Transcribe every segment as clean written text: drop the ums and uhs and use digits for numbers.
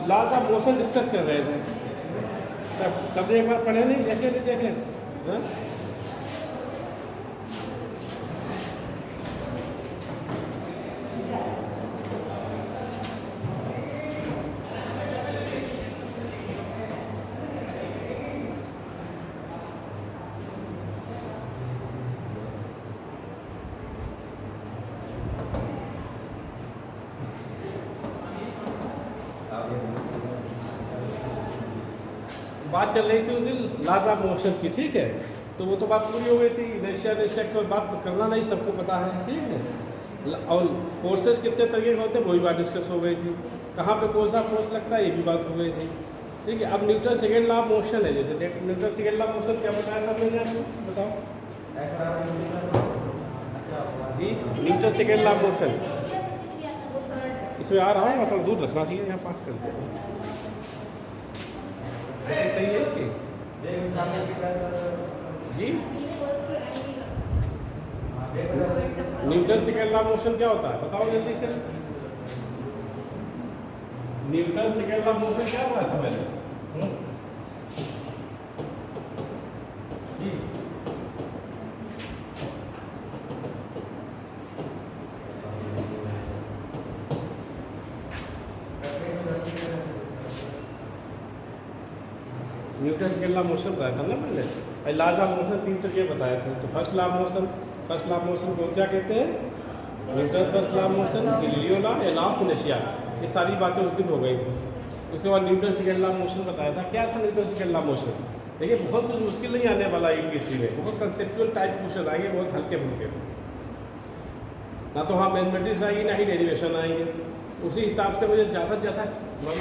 Laws of motion discuss कर रहे थे। सब एक बार पढ़े नहीं, देखे नहीं देखे? हाँ? बात चल रही थी उस दिन लॉज ऑफ मोशन की, ठीक है। तो वो तो बात पूरी हो गई थी, इनर्शिया इनर्शिया की बात करना नहीं, सबको पता है, ठीक है। और फोर्सेस कितने तरीके के होते हैं वही बात डिस्कस हो गई थी। कहाँ पे कौन सा फोर्स लगता है ये भी बात हो गई थी, ठीक है। अब Newton second law of motion है, जैसे Newton second law of motion क्या बताया था मैंने आपको, बताओ जी। Newton second law of motion इसमें आ रहा है, थोड़ा दूर रखना चाहिए, यहाँ पास करते हैं। सही है इसकी जी। Newton second law of motion क्या होता है बताओ जल्दी से। Newton second law of motion क्या हुआ था पहले जी? Newton second law of motion बताया था ना मैंने। लॉज ऑफ मोशन 3 तरीके बताए थे। तो फर्स्ट लॉ ऑफ मोशन को क्या कहते हैं? Newton first law of motion, Galileo law या लॉ ऑफ इनर्शिया, ये सारी बातें उस दिन हो गई थी। उसके बाद Newton second law of motion बताया था। क्या था Newton second law of motion? देखिए बहुत कुछ मुश्किल नहीं आने वाला यूपीएससी में, बहुत कंसेप्चुअल टाइप क्वेश्चन आएंगे, बहुत हल्के फुल्के, ना तो वहाँ मैथमेटिक्स आएगी ना ही डेरिवेशन आएंगे। उसी हिसाब से मुझे ज़्यादा से ज़्यादा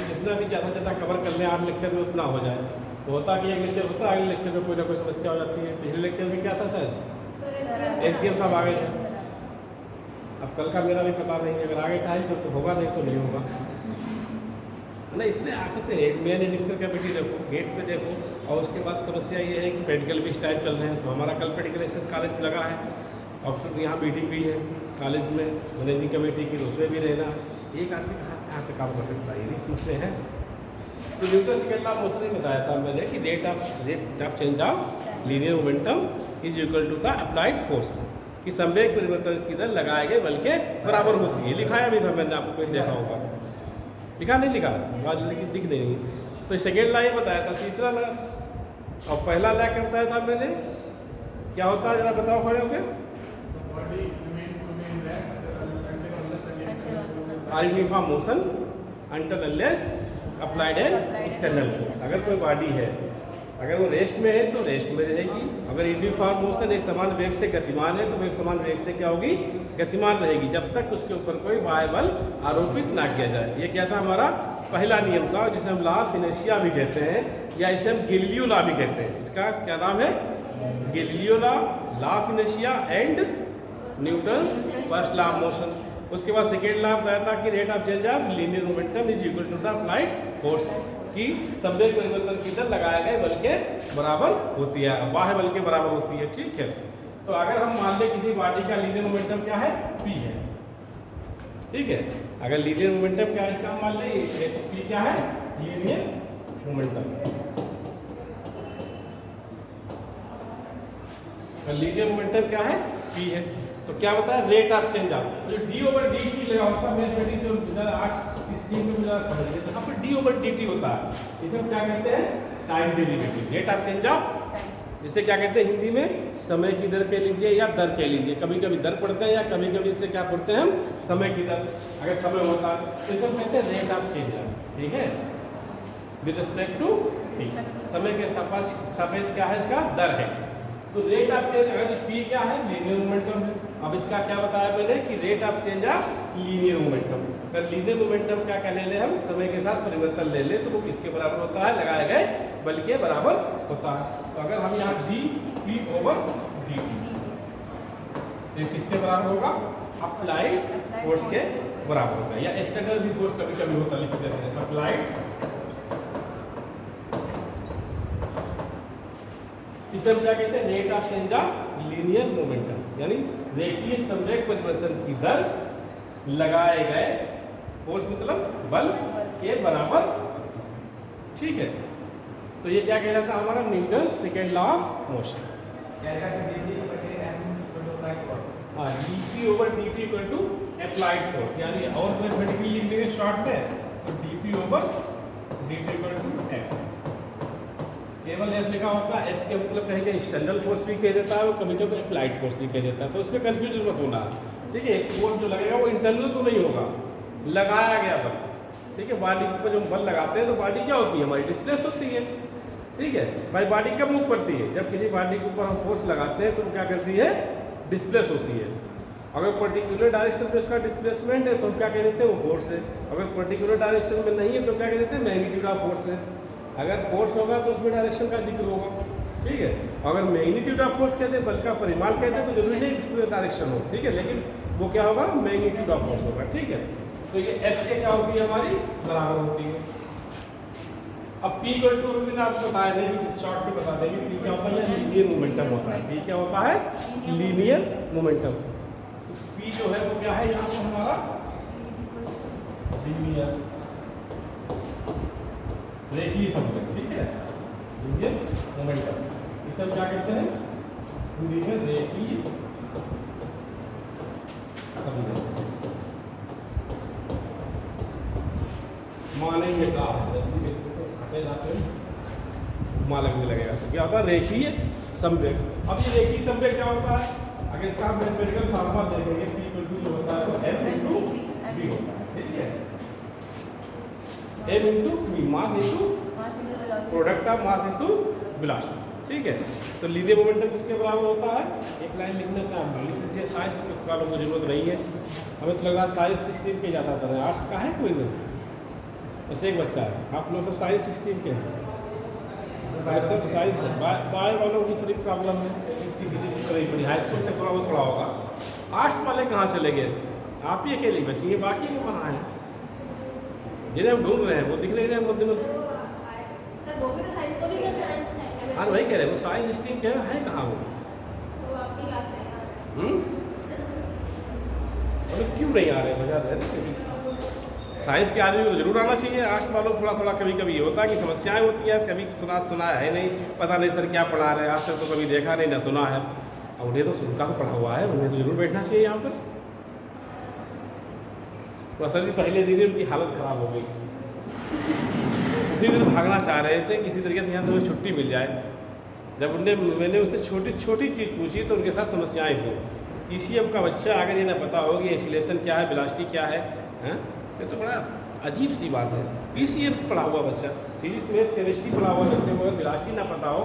जितना भी ज़्यादा कवर कर लें 8 लेक्चर में उतना हो जाए। तो होता कि एक लेक्चर होता है, अगले लेक्चर में कोई ना कोई समस्या हो जाती है। पिछले लेक्चर में क्या था शायद एसडीएम साहब आ गए थे। अब कल का मेरा भी पता नहीं, अगर आगे टाइम तो होगा, नहीं तो नहीं होगा ना। इतने आते थे, मेन एडिशनल कैपेसिटी देखो, गेट पे देखो। और उसके बाद समस्या ये है कि प्रैक्टिकल भी इस टाइम चल रहे हैं। तो हमारा कल प्रैक्टिकल एसएस कॉलेज लगा है और फिर यहाँ मीटिंग भी है कॉलेज में मैनेजिंग कमेटी की, तो उसमें भी रहना। एक आदमी कहाँ तक काम कर सकता है, ये नहीं समझते हैं। तो Newton second law of motion ही बताया था मैंने कि rate of change of linear momentum is equal to the applied force, कि संवेग परिवर्तन की दर लगाए गए बल के बराबर होती है। लिखाया भी था मैंने, आपको देखा होगा, लिखा नहीं लिखा आज, लेकिन दिख नहीं। तो सेकेंड लॉ ये बताया था। तीसरा लॉ और पहला लॉ क्या बताया था मैंने, क्या होता है जरा बताओ खड़े होके। Uniform motion until unless applied an external force. अगर कोई बॉडी है, अगर वो रेस्ट में है तो रेस्ट में रहेगी। अगर यूनिफॉर्म मोशन एक समान वेग से गतिमान है तो वो एक समान वेग से क्या होगी, गतिमान रहेगी, जब तक उसके ऊपर कोई बाह्य बल आरोपित ना किया जाए। ये क्या था हमारा पहला नियम था, जिसे हम लॉ ऑफ इनर्शिया भी कहते हैं, या इसे हम गैलीलियो लॉ भी कहते हैं। इसका क्या नाम है? Galileo law, law of inertia and Newton's first law of motion. उसके बाद सेकेंड लॉ बताया था कि rate of change of linear momentum is equal to the applied force, कि संवेग परिवर्तन की दर लगाए गए बल के बराबर होती है, बाह्य बल के बराबर होती है, ठीक है। तो अगर हम मान लें किसी बॉडी का लीनियर मोमेंटम क्या है, p है, ठीक है। अगर लीनियर मोमेंटम क्या है इसका हम मान लें p क्या है, लीनियर मोमेंटम। लीनियर मोमेंटम क्या है, p है। तो क्या होता है रेट ऑफ चेंज ऑफ, जो d/dt लगा होता है, मैथमेटिक्स जो जरा आर्ट्स स्कीम में जरा समझिए, तो यहाँ पर d/dt होता है। इसे हम क्या कहते हैं, time derivative, rate of change of, जिसे क्या कहते हैं हिंदी में समय की दर कह लीजिए या दर कह लीजिए। कभी कभी दर पढ़ते हैं या कभी कभी इसे क्या पढ़ते हैं हम, समय की दर। अगर समय होता है तो इसे हम कहते हैं रेट ऑफ चेंज ऑफ, ठीक है, विद रिस्पेक्ट टू t। समय के सापेक्ष क्या है, इसका दर है। तो रेट ऑफ चेंज, अगर p क्या है, लीनियर मोमेंटम है। अब इसका क्या बताया मैंने कि rate of change of linear momentum. अगर लीनियर मोमेंटम क्या क्या ले लें हम, समय के साथ परिवर्तन ले लें, तो वो किसके बराबर होता है, लगाए गए बल के बराबर होता है। तो अगर हम यहाँ d/p/dt, तो किसके बराबर होगा, अप्लाइड फोर्स के बराबर होगा, या एक्सटर्नल भी फोर्स कभी कभी होता, लिख देते हैं अप्लाइड। इसे हम क्या कहते हैं, rate of change of linear momentum, यानी रेखीय संवेग परिवर्तन की दर लगाए गए फोर्स मतलब बल के बराबर ठीक है, तो ये क्या कहलाता है हमारा Newton's second law of motion. हाँ, dp over dt equal to applied force, यानी और मैथमेटिकली लिख लेंगे शॉर्ट में, तो dp over dt equal to f। केवल f लिखा होता है, f के मतलब कहीं कहीं एक्सटर्नल फोर्स भी कह देता है और कभी कभी अप्लाइड फोर्स भी कह देता है, तो उसमें कंफ्यूजन मत होना। ठीक है, फोर्स जो लगेगा वो इंटरनल तो नहीं होगा, लगाया गया बल। ठीक है, बॉडी पर जो बल लगाते हैं तो बॉडी क्या होती है हमारी, डिस्प्लेस होती है। ठीक है भाई, बॉडी कब मूव करती है, जब किसी बॉडी के ऊपर हम फोर्स लगाते हैं तो वो क्या करती है, डिस्प्लेस होती है। अगर पर्टिकुलर डायरेक्शन पे उसका डिस्प्लेसमेंट है तो हम क्या कह देते हैं, वो फोर्स है। अगर पर्टिकुलर डायरेक्शन में नहीं है तो क्या कह देते हैं, मैग्नीट्यूड ऑफ फोर्स है। अगर फोर्स होगा तो उसमें डायरेक्शन का जिक्र होगा। ठीक है, अगर मैग्नीट्यूड ऑफ फोर्स कहते हैं, बल का परिमाण कहते हैं, तो जरूरी नहीं उसमें डायरेक्शन हो। ठीक है, लेकिन वो क्या होगा, मैग्नीट्यूड ऑफ फोर्स होगा। ठीक है, तो ये एफ के क्या होती है हमारी, बराबर होती है। अब P इक्वल टू मैंने आपको बताया नहीं, शॉर्ट में बता देंगे। P क्या होता है, लीनियर मोमेंटम होता है। P क्या होता है, लीनियर मोमेंटम। P जो है वो क्या है यहाँ पर हमारा, लीनियर रेखीय संवेग। ठीक है, लीनियर मोमेंटम, इसे हम क्या कहते हैं, हिंदी में रेखीय संवेग। मानेंगे का मान लगने लगेगा, तो क्या होता है, रेखीय संवेग। अब ये रेखीय संवेग क्या होता है, अगर इसका मैथमेटिकल फार्मूला देखेंगे, P इक्वल टू जो होता है वो m इंटू v होता है। ठीक है, m into v, mass into product of mass into velocity. ठीक है, तो लीनियर मोमेंटम किसके बराबर होता है, एक लाइन लिखना चाहिए, लिख लीजिए। साइंस वालों को जरूरत नहीं है, हमें तो लग रहा है साइंस स्ट्रीम के ज़्यादातर है, आर्ट्स का है कोई नहीं, बस एक बच्चा है। आप लोग सब साइंस स्ट्रीम के हैं, सब साइंस है। बायो वालों की थोड़ी प्रॉब्लम है, फिजिक्स की पड़ी, हाई स्कूल में थोड़ा बहुत पढ़ा होगा। आर्ट्स वाले कहाँ चले गए, आप ही अकेले बचेंगे, बाकी वो कहाँ हैं, जिन्हें हम ढूंढ रहे हैं वो दिख नहीं रहे हैं बहुत दिनों से। हाँ वही कह रहे हैं, वो साइंस स्ट्रीम के है कहाँ वो, क्यों नहीं आ रहे, वजह है ना, साइंस के आदमी को जरूर आना चाहिए। आर्ट्स वालों थोड़ा थोड़ा कभी कभी ये होता है कि समस्याएं होती है, कभी सुना है नहीं, पता नहीं सर क्या पढ़ा रहे हैं, आज तक तो कभी देखा नहीं ना सुना है। और उन्हें तो उनका तो पढ़ा हुआ है, उन्हें तो जरूर बैठना चाहिए यहाँ पर। तो असल में पहले दिन उनकी हालत ख़राब हो गई, उसी दिन भागना चाह रहे थे किसी तरीके से यहाँ से हमें छुट्टी मिल जाए। जब मैंने उससे छोटी छोटी चीज़ पूछी तो उनके साथ समस्याएँ थी। ECM का बच्चा अगर ये ना पता हो कि एक्सीलरेशन क्या है, वेलोसिटी क्या है, ये तो बड़ा अजीब सी बात है। PCM पढ़ा हुआ बच्चा, फिजिक्स में केमिस्ट्री पढ़ा हुआ बच्चे को अगर वेलोसिटी ना पता हो,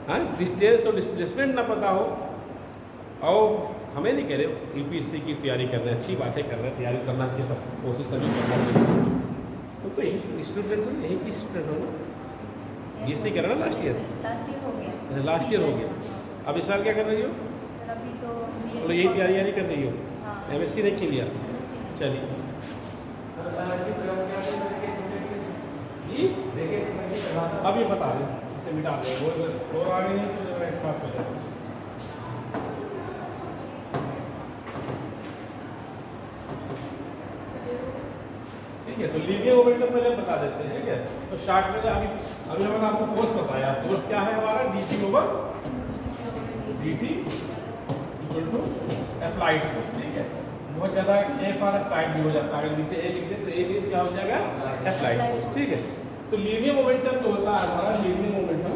हाँ, डिस्टेंस और डिस्प्लेसमेंट ना पता हो, और हमें नहीं कह रहे हो UPSC की तैयारी कर रहे हैं, अच्छी बातें कर रहे हैं, तैयारी करना चाहिए, सब कोशिश सभी करना चाहिए। तो यही स्टूडेंट हो, यही की स्टूडेंट हो ना, BSc कर रहा ना, लास्ट ईयर हो गया, लास्ट ईयर हो गया। अब इस साल क्या कर रही हो, तो यही तैयारी कर रही हो, MSc नहीं की लिया, चलिए जी। अब ये बता दें, इसे मिटा दें, और आगे नहीं तो एक साथ हो जाए। ठीक है, तो लीनियर मोमेंटम पहले बता देते हैं। ठीक है, तो शॉर्ट में अभी मैंने आपको फोर्स बताया, फोर्स क्या है हमारा, dP over dt equal to applied force. ठीक है, बहुत ज़्यादा F और अप्लाइड भी हो जाता है, अगर नीचे A लिख दे तो A मीन्स क्या हो जाएगा, अप्लाइड फोर्स। ठीक है, तो लीनियर मोमेंटम जो होता है हमारा, लीनियर मोमेंटम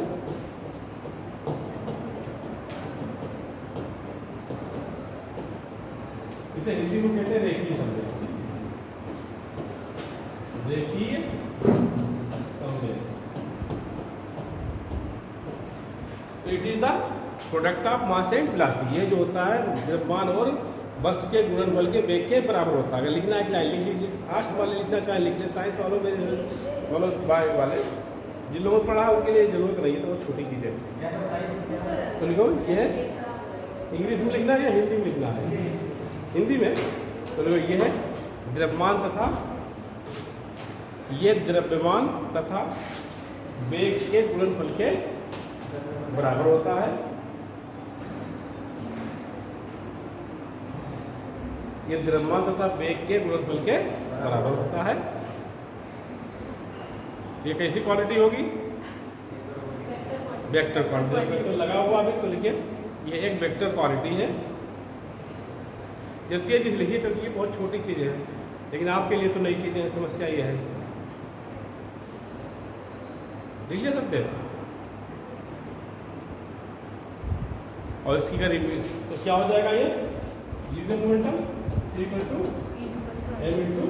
इसे हिंदी में कहते हैं रेखीय संवेग। रेखीय संवेग, तो it is the product of mass and velocity. ये जो होता है द्रव्यमान और वस्तु के गुणनफल के वेग के बराबर होता है। अगर लिखना है कि लाइन लिख लीजिए, आर्ट्स वाले लिखना चाहे लिख ले, साइंस वालों में वाले जिन लोगों ने पढ़ा उनके लिए जरूरत नहीं है, तो वो छोटी चीज़ है। तो लिखो, ये है इंग्लिश में लिखना है या हिंदी में लिखना है, हिंदी में। तो लिखो, ये है द्रव्यमान तथा, ये द्रव्यमान तथा वेग के गुणनफल के बराबर होता है। ये द्रव्यमान तथा वेग के गुणनफल के बराबर होता है। ये कैसी क्वांटिटी होगी? Vector quantity. वेक्टर लगा हुआ अभी तो लिखिए ये एक वेक्टर क्वांटिटी है। जल्दी तेजी से लिखिए क्योंकि ये बहुत छोटी चीज़ें हैं, लेकिन आपके लिए तो नई चीज़ें हैं। समस्या ये है, लिखिए सब पे। और इसकी का रिपीट तो क्या हो जाएगा? ये linear momentum equal to m into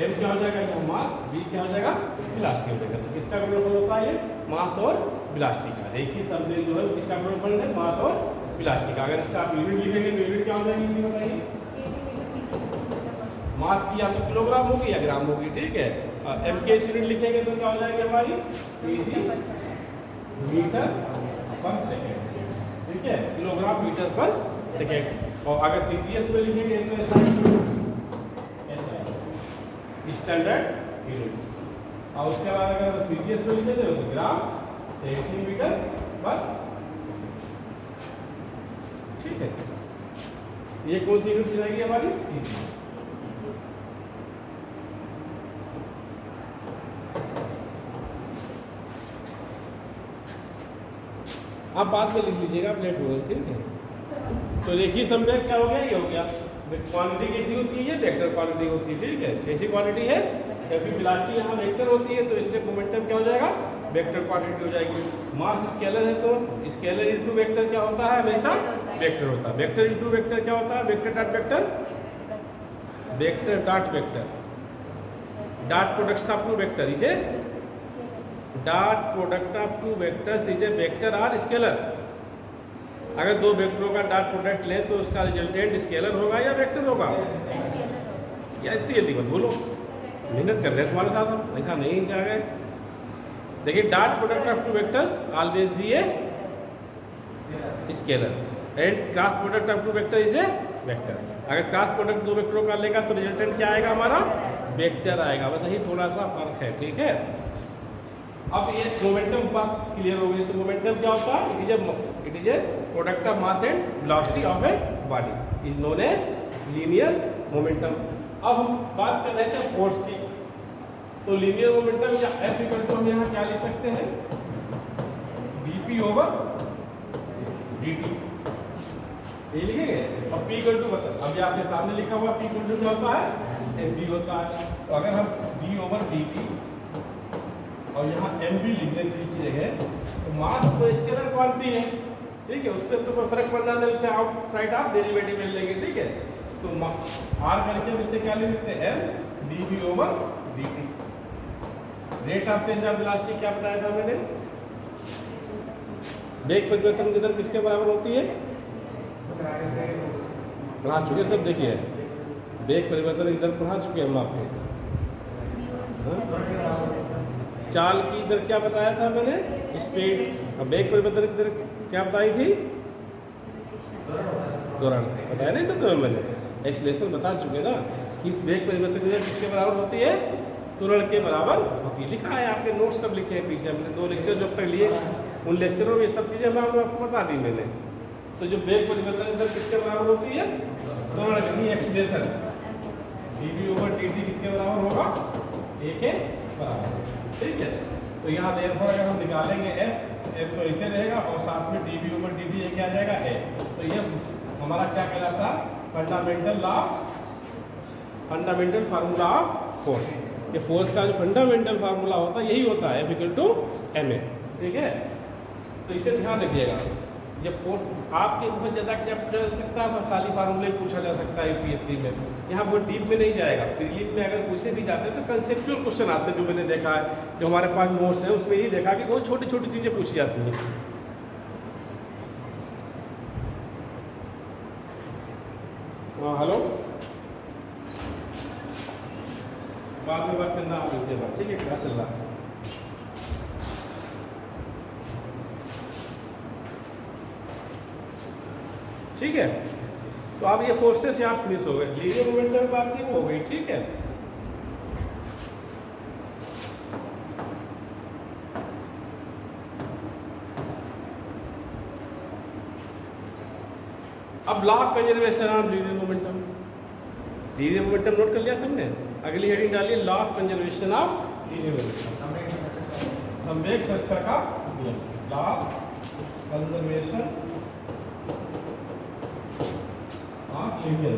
m क्या हो जाएगा? ये मास, v क्या हो जाएगा? वेलोसिटी हो जाएगा। तो किसका गुणनफल होता है? ये मास और वेलोसिटी का। एक ही शब्द जो है किसका गुणनफल है? मास और वेलोसिटी का। अगर इसका आप यूनिट लिखेंगे तो यूनिट क्या हो जाएगी? ये बताइए। मास की या तो किलोग्राम होगी या ग्राम होगी, ठीक है। और m के यूनिट लिखेंगे तो क्या हो जाएगी हमारी? kg मीटर पर सेकेंड, ठीक है, किलोग्राम मीटर पर सेकेंड। और अगर सीजीएस में लिखेंगे तो ऐसा स्टैंडर्ड यूनिट। और उसके बाद अगर सीजीएस में लिखेंगे तो ग्राम सेंटीमीटर पर, ठीक है। ये कौन सी यूनिट जाएगी हमारी? सीजीएस। आप बाद में लिख लीजिएगा, लेट हो गए, ठीक है। तो देखिए समझे क्या हो गया? ये हो गया। क्वांटिटी कैसी होती है? ये वेक्टर क्वांटिटी होती है, ठीक है। कैसी क्वांटिटी है? क्योंकि वेलोसिटी यहाँ वेक्टर होती है तो इसलिए मोमेंटम क्या हो जाएगा? वेक्टर क्वांटिटी हो जाएगी। मास स्केलर है तो स्केलर इनटू वेक्टर क्या होता है? हमेशा वेक्टर होता है। वेक्टर इनटू वेक्टर क्या होता है? Vector dot vector, vector dot vector, dot product of two vector is a dot product of two vectors is a vector और स्केलर। अगर दो वेक्टरों का डॉट प्रोडक्ट लें तो उसका रिजल्टेंट स्केलर होगा या वेक्टर होगा? या इतनी जल्दी मत बोलो, मेहनत कर रहे हैं तुम्हारे साथ हम, ऐसा नहीं चाह गए। देखिए dot product of two vectors always be a scalar and cross product of two vector is a vector. अगर क्रॉस प्रोडक्ट दो वेक्टरों का लेगा तो रिजल्टेंट क्या आएगा? हमारा वेक्टर आएगा। बस यही थोड़ा सा फर्क है, ठीक है। अब ये मोमेंटम बात क्लियर हो गई। तो मोमेंटम क्या होता है? It is a product of mass and velocity of a body is known as linear momentum. अब हम बात कर रहे थे फोर्स की। तो लीनियर मोमेंटम या F इक्वल टू हम यहाँ क्या लिख सकते हैं? dp ओवर dt, ये लिखेंगे। अब p इक्वल टू बता, अब ये आपके सामने लिखा हुआ p इक्वल टू क्या होता है? mv होता है। तो अगर हम d ओवर dt और यहाँ mv लिख दें इसकी जगह, तो मास तो स्केलर क्वांटिटी है, ठीक है, उस पर तो कोई फर्क पड़ना नहीं, उससे आउटसाइड आप डेरिवेटिव ले लेंगे, ठीक है। तो r करके हम इससे क्या ले सकते हैं? m dv over dt। Rate of change of velocity क्या बताया था मैंने? वेग परिवर्तन की दर किसके बराबर होती है? पढ़ा चुके सब, देखिए वेग परिवर्तन की दर पढ़ा चुके हम आपको। चाल की दर क्या बताया था मैंने? स्पीड। अब वेग परिवर्तन की दर क्या बताई थी? त्वरण। बताया नहीं था तुम्हें मैंने? एक्सीलरेशन बता चुके ना। इस वेग परिवर्तन की दर किसके बराबर होती है? त्वरण के बराबर होती है। लिखा है, आपके नोट्स सब लिखे हैं पीछे। हमने 2 लेक्चर जो तक लिए उन लेक्चरों में ये सब चीज़ें मैं आपको बता दी मैंने। तो जो वेग परिवर्तन की दर किसके बराबर होती है? त्वरण यानी एक्सीलरेशन। dv ओवर dt किसके बराबर होगा? a के बराबर, ठीक है। तो यहाँ देर अगर हम निकालेंगे f तो इसे रहेगा और साथ में dv ओवर dt ये क्या आ जाएगा? a। तो ये हमारा क्या कहलाता है? Fundamental formula of force. ये फोर्स का जो फंडामेंटल फार्मूला होता है यही होता है F इक्वल टू ma, ठीक है। तो इसे ध्यान रखिएगा। जब फोर्स आपके बहुत ज़्यादा क्या पूछा जा सकता है? खाली फार्मूले पूछा जा सकता है यूपीएससी में। यहाँ बहुत डीप में नहीं जाएगा। प्रीलिम में अगर पूछे भी जाते हैं तो कंसेप्चुअल क्वेश्चन आते हैं, जो मैंने देखा है, जो हमारे पास नोट्स हैं उसमें ही देखा कि बहुत छोटी छोटी चीज़ें पूछी जाती हैं। हाँ हेलो, बाद में बात करना आप लीजिए बात, ठीक है। क्या चल रहा है? ठीक है। तो अब ये फोर्सेस यहाँ फिनिश हो गए। लीनियर मोमेंटम बात थी वो हो गई, ठीक है। अब law of conservation of linear momentum. Linear momentum note कर लिया सबने? अगली हेडिंग डालिए लॉ ऑफ कंजर्वेशन ऑफ संवेग संरक्षण का नियम, लॉ कंजर्वेशन ऑफ लिनियर।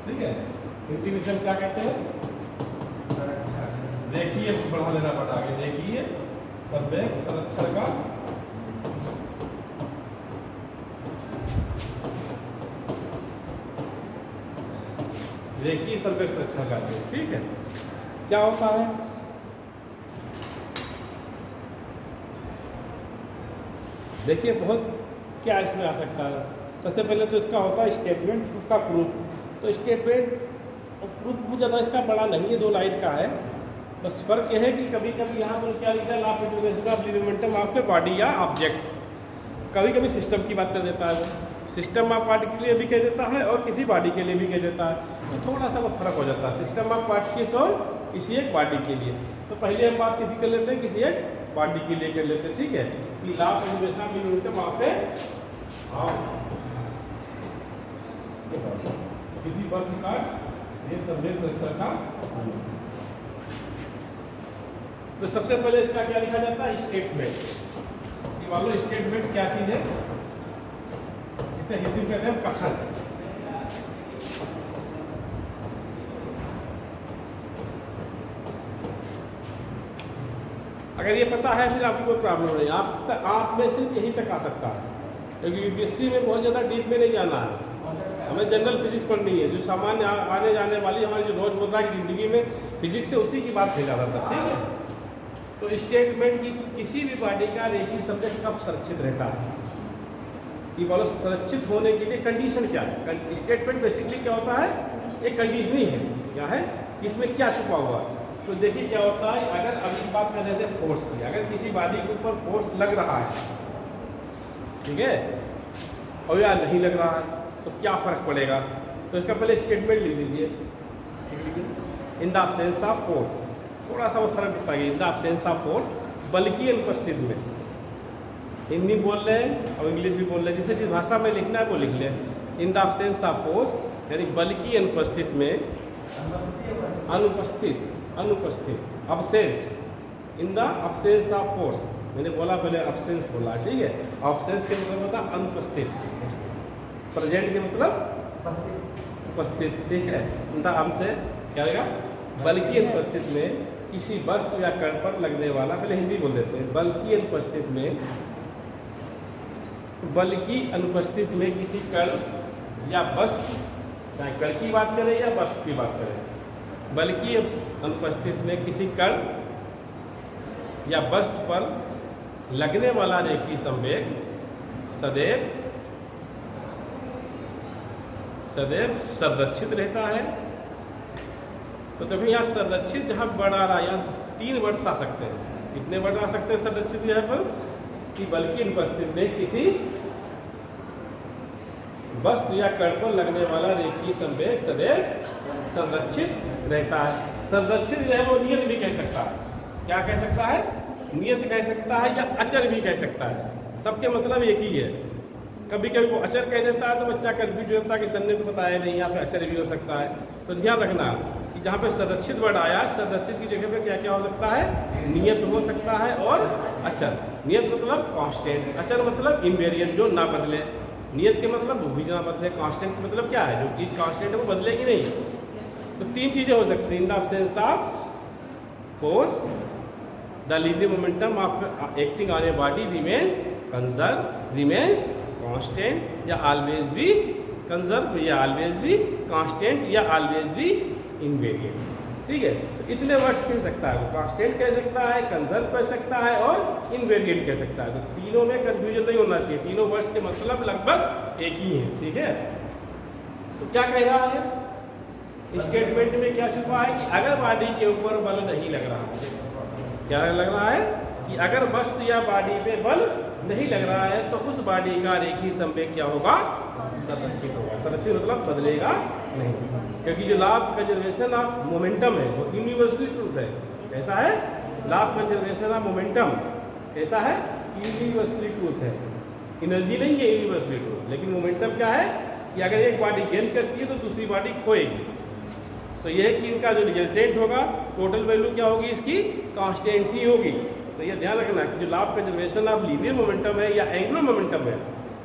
ठीक है, हिंदी में हम क्या कहते हैं? रेखीय, बढ़ा लेना पड़ा आगे, रेखीय संवेग संरक्षण का रेखीय संवेग संरक्षण का। ठीक है, क्या होता है? देखिए बहुत क्या इसमें आ सकता है। सबसे पहले तो इसका होता है स्टेटमेंट, उसका प्रूफ। तो स्टेटमेंट और प्रूफ बहुत ज़्यादा इसका बड़ा नहीं है, 2 लाइन का है। बस फर्क यह है कि कभी कभी यहाँ पर क्या लिखा है, law of conservation of linear momentum of body या ऑब्जेक्ट। कभी कभी सिस्टम की बात कर देता है, वो सिस्टम ऑफ पार्ट के लिए भी कह देता है और किसी बॉडी के लिए भी कह देता है। तो थोड़ा सा वो फर्क हो जाता है सिस्टम ऑफ पार्टिकल्स और किसी एक बॉडी के लिए। तो पहले हम बात किसी कर लेते हैं, किसी एक बॉडी के लिए कर लेते हैं। ठीक है, कि law of conservation of linear momentum of किसी वस्तु का ये संवेग संरक्षण का। तो सबसे पहले इसका क्या लिखा जाता है? स्टेटमेंट। कि मान लो स्टेटमेंट क्या चीज है, इसे हिंदी में कहते हैं कथन। अगर ये पता है फिर आपकी कोई प्रॉब्लम नहीं, आप में सिर्फ यहीं तक आ सकता है, क्योंकि यूपीएससी में बहुत ज़्यादा डीप में नहीं जाना है। हमें जनरल फिजिक्स पढ़नी है, जो सामान्य आने जाने वाली हमारी जो रोज़मर्रा की ज़िंदगी में फिजिक्स से उसी की बात है ज़्यादातर। ठीक है, तो स्टेटमेंट की किसी भी बॉडी का रेखीय संवेग कब संरक्षित रहता है, ये बोलो संरक्षित होने के लिए कंडीशन क्या है? स्टेटमेंट बेसिकली क्या होता है? एक कंडीशन ही है। क्या है कि इसमें क्या छुपा हुआ है? तो देखिए क्या होता है, अगर अभी बात कर रहे थे फोर्स की, अगर किसी बॉडी के ऊपर फोर्स लग रहा है, ठीक है, और या नहीं लग रहा है, तो क्या फ़र्क पड़ेगा? तो इसका पहले स्टेटमेंट लिख दीजिए, in the absence of force. थोड़ा सा वो फर्क बताइए, in the absence of force, बल्कि अनुपस्थित में। हिंदी बोल रहे हैं और इंग्लिश भी बोल रहे हैं, जिसे जिस भाषा में लिखना है वो लिख लें। In the absence of force यानी बल्कि अनुपस्थित में, अनुपस्थित absence, in the absence of force. मैंने बोला पहले एब्सेंस बोला, ठीक है। एब्सेंस के मतलब होता है अनुपस्थित, प्रेजेंट के मतलब उपस्थित। ठीक है, उनका हमसे क्या रहेगा? बल्कि अनुपस्थित में किसी वस्तु या कण पर लगने वाला, पहले हिंदी बोल देते हैं, बल्कि अनुपस्थित में, बल्कि अनुपस्थित में किसी कण या वस्तु, चाहे कण की बात करें या वस्तु की बात करें, बल्कि अनुपस्थित में किसी कण या वस्तु पर लगने वाला रेखीय संवेग सदैव संरक्षित रहता है। तो देखो यहाँ संरक्षित जहाँ वर्ड आ रहा है, यहाँ 3 वर्ड्स आ सकते हैं। कितने वर्ड आ सकते हैं संरक्षित यहाँ पर? कि बल्कि अनुपस्थित में किसी वस्तु या कण पर लगने वाला रेखीय संवेग सदैव संरक्षित रहता है। संरक्षित जो है वो नियत भी कह सकता है। क्या कह सकता है? नियत कह सकता है या अचर भी कह सकता है। सबके मतलब एक ही है। कभी कभी वो अचर कह देता है तो बच्चा कन्फ्यूज हो जाता है कि सर ने तो बताया नहीं, यहाँ पे अचर भी हो सकता है। तो ध्यान रखना कि जहाँ पे संरक्षित वर्ड आया, संरक्षित की जगह पे क्या क्या हो सकता है? नियत हो सकता है और अचर। नियत मतलब कांस्टेंट, अचर मतलब इनवेरिएंट, जो ना बदले। नियत के मतलब वो भी ना बदले, कांस्टेंट का मतलब क्या है? जो चीज़ कांस्टेंट है वो बदलेगी नहीं। तो 3 चीज़ें हो सकती हैं, in the absence of force the linear momentum of acting on a body remains conserve, remains constant, या ऑलवेज भी कंजर्व, या ऑलवेज भी कांस्टेंट, या ऑलवेज भी इनवेरिएंट। ठीक है, तो इतने वर्ड्स कह सकता है वो। कांस्टेंट कह सकता है, कंजर्व कह सकता है और इनवेरिएंट कह सकता है। तो तीनों में कंफ्यूजन नहीं होना चाहिए, तीनों वर्ड्स के मतलब लगभग एक ही है। ठीक है, तो क्या कह रहा है स्टेटमेंट में? क्या छुपा है कि अगर बॉडी के ऊपर बल नहीं लग रहा है, क्या लग रहा है कि अगर वस्तु या बॉडी पे बल नहीं लग रहा है तो उस बॉडी का रेखीय संवेग क्या होगा? संरक्षित होगा। संरक्षित मतलब बदलेगा नहीं, क्योंकि जो law of conservation of momentum है वो यूनिवर्सली ट्रूथ है। कैसा है? Law of conservation of momentum कैसा है? यूनिवर्सली ट्रूथ है। एनर्जी नहीं है यूनिवर्सली ट्रूथ, लेकिन मोमेंटम क्या है? कि अगर एक बॉडी गेन करती है तो दूसरी बॉडी खोएगी। तो यह है कि इनका जो रिजल्टेंट होगा टोटल वैल्यू क्या होगी, इसकी कांस्टेंट ही होगी। तो ये ध्यान रखना कि जो law of conservation of linear momentum है या एंगुलर मोमेंटम है,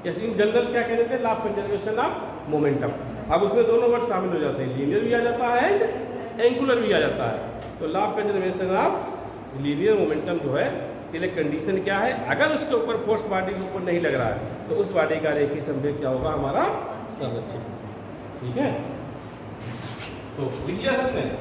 या इन जनरल क्या कह देते हैं, law of conservation of momentum. अब उसमें दोनों वर्ड शामिल हो जाते हैं, लीनियर भी आ जाता है एंड एंगुलर भी आ जाता है। तो law of conservation of linear momentum जो है, के लिए कंडीशन क्या है, अगर उसके ऊपर फोर्स बॉडी के ऊपर नहीं लग रहा है तो उस बॉडी का रेखीय संवेग क्या होगा, हमारा संरक्षित। ठीक है, तो लिख लिया सकते हैं,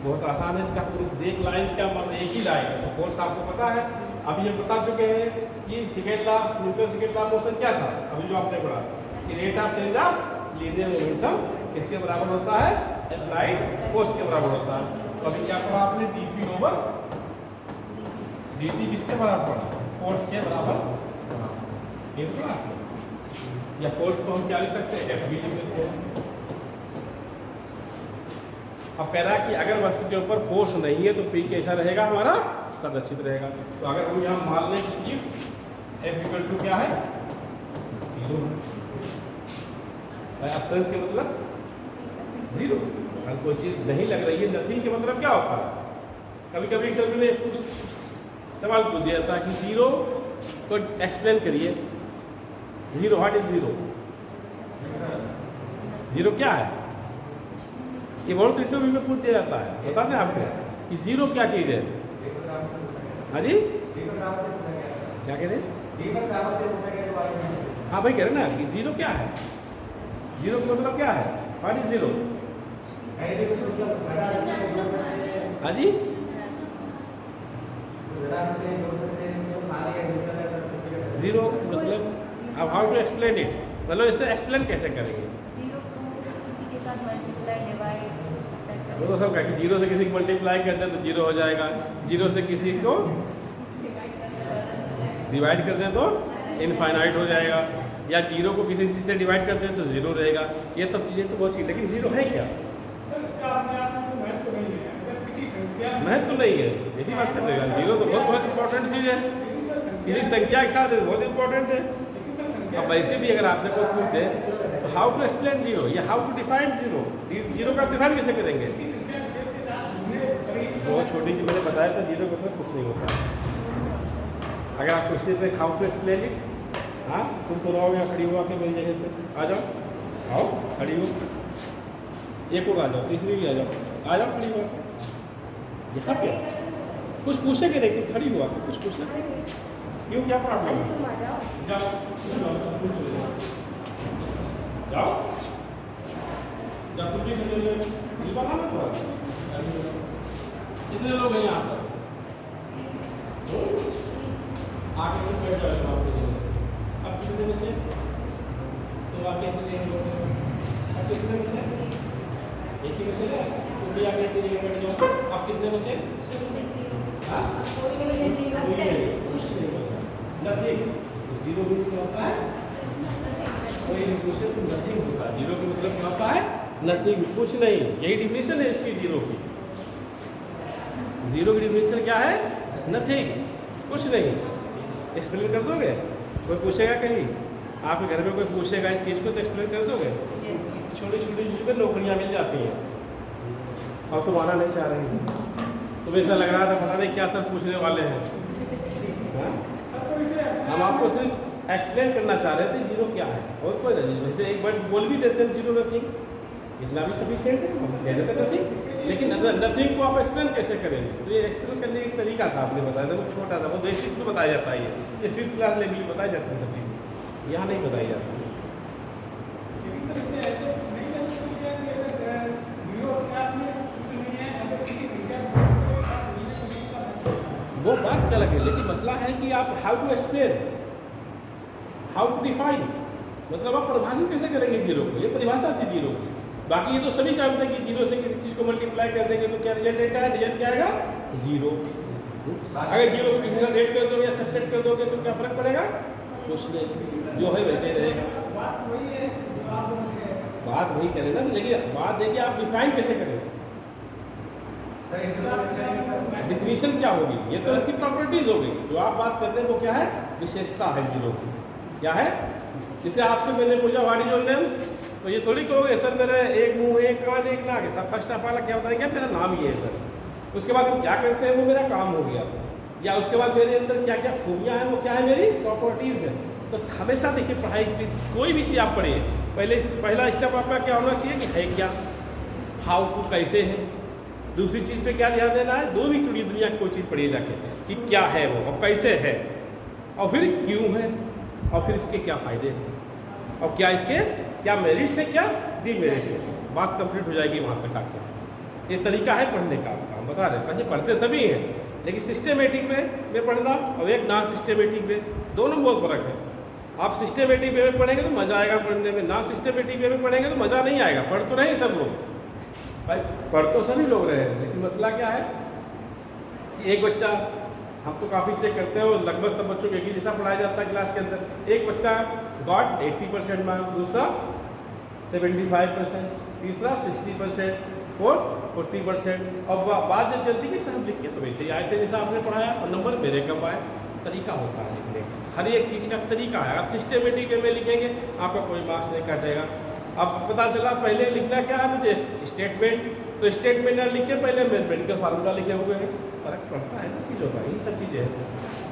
बहुत आसान है इसका प्रूफ। देख लाइन का मतलब एक ही लाइन है, तो फोर्स आपको पता है। अब ये बता चुके हैं कि second law, Newton second law motion क्या था, अभी जो आपने पढ़ा कि rate of change of linear momentum किसके बराबर होता है, अप्लाइड फोर्स के बराबर होता है। तो अभी क्या पढ़ा आपने, dp ओवर dt किसके बराबर पढ़ा, फोर्स के बराबर। ये पढ़ा, या फोर्स को हम क्या लिख सकते हैं, F लिख सकते हैं। अब कह रहा है कि अगर वस्तु के ऊपर फोर्स नहीं है तो P कैसा रहेगा, हमारा संरक्षित रहेगा। तो अगर हम यहाँ मान लें कि F इक्वल टू क्या है, 0 है। एब्सेंस के मतलब 0, अगर कोई चीज़ नहीं लग रही है, नथिंग के मतलब क्या होता है। कभी कभी इंटरव्यू में सवाल पूछ दिया जाता है कि 0 को एक्सप्लेन करिए। 0, व्हाट इज 0? 0 क्या है, ये बहुत इंटरव्यू में पूछ दिया जाता है। बता दें आपको कि 0 क्या चीज़ है। हाँ जी, क्या कह रहे हैं, हाँ भाई कह रहे ना कि 0 क्या है, 0 का मतलब क्या है, व्हाट इज 0? हाँ जी, जीरो मतलब, अब हाउ टू एक्सप्लेन इट, मतलब इसे एक्सप्लेन कैसे करेंगे। वो तो सब कहा कि 0 से किसी को मल्टीप्लाई कर दें तो 0 हो जाएगा, 0 से किसी को डिवाइड कर दें तो इनफाइनाइट हो जाएगा, या 0 को किसी चीज़ से डिवाइड कर दें तो 0 रहेगा। ये सब चीज़ें तो बहुत चीज़, लेकिन 0 है क्या, महत्व तो नहीं है, यही बात कर रहे हैं। 0 तो बहुत इंपॉर्टेंट चीज़ है, किसी संख्या के साथ बहुत इंपॉर्टेंट है। अब वैसे भी अगर आपने कोई पूछ दे तो हाउ टू एक्सप्लेन 0 या हाउ टू डिफाइन 0, 0 का डिफाइन कैसे करेंगे। बहुत छोटी चीज़ मैंने बताया था, 0 का मतलब कुछ नहीं होता। अगर आप क्वेश्चन पे हाउ टू एक्सप्लेन इट, हाँ तुम तो रहोगे यहाँ खड़ी हुआ के मेरी जगह पे, आ जाओ, आओ खड़ी हो, एक और आ जाओ, तीसरी भी आ जाओ खड़ी हुआ। यहाँ पे कुछ पूछेंगे नहीं, तुम खड़ी हुआ कुछ पूछे क्यों, क्या प्रॉब्लम है, तुम आ जाओ, जाओ जब तुम भी कितने लोग हैं यहाँ पर, आगे तुम बैठ जाओ आपके जगह। अब कितने में से तो आगे अब कितने में से, एक ही में से है, तुम भी आगे अपनी जगह बैठ जाओ। अब कितने में से, हाँ नथिंग, 0 मीन्स क्या होता है, कोई डिफिनेशन तो नथिंग होता है। 0 का मतलब क्या होता है, नथिंग, कुछ नहीं, यही डिफिनेशन है इसकी 0 की। 0 की डिफिनेशन क्या है, नथिंग, कुछ नहीं। एक्सप्लेन कर दोगे, कोई पूछेगा कहीं आपके घर में कोई पूछेगा इस चीज़ को तो एक्सप्लेन कर दोगे। छोटी छोटी चीज़ पर नौकरियाँ मिल जाती हैं और तुम्हारा नहीं चाह रहे हैं, तुम्हें ऐसा लग रहा था पता नहीं क्या सब पूछने वाले हैं। हम आपको सिर्फ एक्सप्लेन करना चाह रहे थे 0 क्या है, और कोई नहीं। वैसे एक बार बोल भी देते हैं 0 नथिंग, इतना भी सफिशिएंट है, हम कह देते नथिंग। लेकिन नथिंग को आप एक्सप्लेन कैसे करेंगे, तो ये एक्सप्लेन करने का तरीका था, आपने बताया था, वो छोटा था, वो बेसिक्स में बताया जाता है। ये 5th क्लास लेवल में बताई जाती है सब चीज़ें, यहाँ नहीं बताई जाती। वो बात क्या लगे, लेकिन मसला है कि आप how to explain, how to define, मतलब आप परिभाषित कैसे करेंगे 0 को, ये परिभाषा थी 0 की। बाकी ये तो सभी जानते हैं कि 0 से किसी चीज़ को मल्टीप्लाई कर देंगे तो क्या रिजल्ट है, रिजल्ट क्या आएगा 0। अगर 0 को किसी से ऐड कर दोगे या सब्ट्रैक्ट कर दोगे तो क्या फर्क पड़ेगा, कुछ नहीं, जो है वैसे ही रहेगा। बात वही करें ना, लेकिन बात है कि आप डिफाइन कैसे करेंगे, डिफिनीशन क्या होगी, ये तो इसकी प्रॉपर्टीज होगी। जो आप बात करते हैं वो क्या है, विशेषता है 0 की, क्या है जैसे आपसे मैंने पूछा व्हाट इज योर नेम, तो ये थोड़ी कहोगे सर मेरा एक मुंह एक कान एक नाक है, सब फर्स्ट ऑफ ऑल क्या बताएंगे मेरा नाम ये है सर। उसके बाद हम क्या करते हैं वो मेरा काम हो गया, या उसके बाद मेरे अंदर क्या क्या खूबियाँ हैं वो क्या है मेरी प्रॉपर्टीज़ है। तो हमेशा देखिए पढ़ाई की कोई भी चीज़ आप पढ़िए, पहला स्टेप आपका क्या होना चाहिए कि है क्या, हाउ टू कैसे है। दूसरी चीज़ पे क्या ध्यान देना है, दो भी पूरी दुनिया की कोई चीज़ पढ़िए जाके कि क्या है वो और कैसे है, और फिर क्यों है, और फिर इसके क्या फ़ायदे हैं, और क्या इसके क्या मेरिट्स है क्या डीमेरिट्स है। बात कंप्लीट हो जाएगी वहाँ तक आके। ये तरीका है पढ़ने का, हम बता रहे हैं। वैसे पढ़ते सभी हैं, लेकिन सिस्टमेटिक में पढ़ना और एक नॉन सिस्टमेटिक में दोनों बहुत फ़र्क है। आप सिस्टमेटिक वे में पढ़ेंगे तो मज़ा आएगा पढ़ने में, नॉन सिस्टमेटिक वे में पढ़ेंगे तो मज़ा नहीं आएगा। पढ़ तो रहे सब लोग भाई, पढ़ तो सभी लोग रहे हैं, लेकिन मसला क्या है कि एक बच्चा, हम तो काफ़ी चेक करते हैं, और लगभग सब बच्चों को एक ही जैसा पढ़ाया जाता है क्लास के अंदर। एक बच्चा गॉट 80% मार्क, दूसरा 75%, तीसरा 60%, फोर्थ 40%। और बात जब जल्दी की सर हम लिख के तो वैसे ही आए थे जैसा आपने पढ़ाया, और नंबर मेरे कम आए। तरीका होता है लिखने का, हर एक चीज़ का तरीका है। आप सिस्टमेटिक वे में लिखेंगे आपका कोई मार्क्स नहीं काटेगा। अब पता चला पहले लिखना क्या है मुझे स्टेटमेंट, तो स्टेटमेंट ना लिख के पहले मैथमेटिकल फार्मूला लिखे हुए हैं, फर्क पड़ता है ना चीज़ों का, ये सब चीज़ें हैं।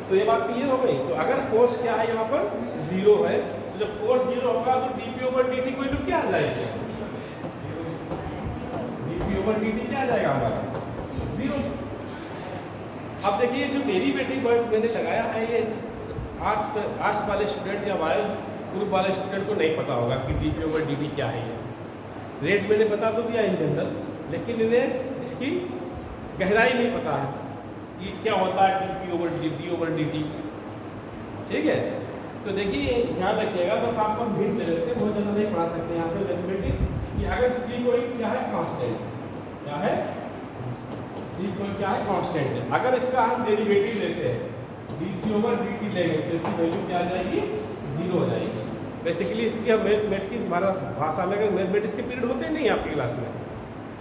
तो ये बात क्लियर हो गई। तो अगर फोर्स क्या है यहाँ पर 0 है, तो जब फोर्स 0 होगा तो dp/dt को क्या आ जाएगा, dp/dt क्या आ जाएगा हमारा 0। अब देखिए जो डेरिवेटिव वर्ड मैंने लगाया है ये आर्ट्स वाले स्टूडेंट या बायो ग्रुप वाले स्टूडेंट को नहीं पता होगा कि dp/dt क्या है। ये रेट मैंने बता तो दिया इन जनरल, लेकिन इन्हें इसकी गहराई नहीं पता है कि क्या होता है dp/dt। ठीक है, तो देखिए ध्यान रखिएगा, बस आपको हम हिंट दे देते हैं, बहुत ज़्यादा नहीं पढ़ा सकते यहाँ पे मैथमेटिक्स कि अगर c कोई क्या है कांस्टेंट, क्या है c कोई क्या है कांस्टेंट है, अगर इसका हम डेरिवेटिव लेते हैं dc/dt लेंगे तो इसकी वैल्यू क्या आ जाएगी 0 हो जाएगी। बेसिकली इसकी हम मैथमेटिक्स हमारा भाषा में, अगर मैथमेटिक्स के पीरियड होते नहीं आपकी क्लास में,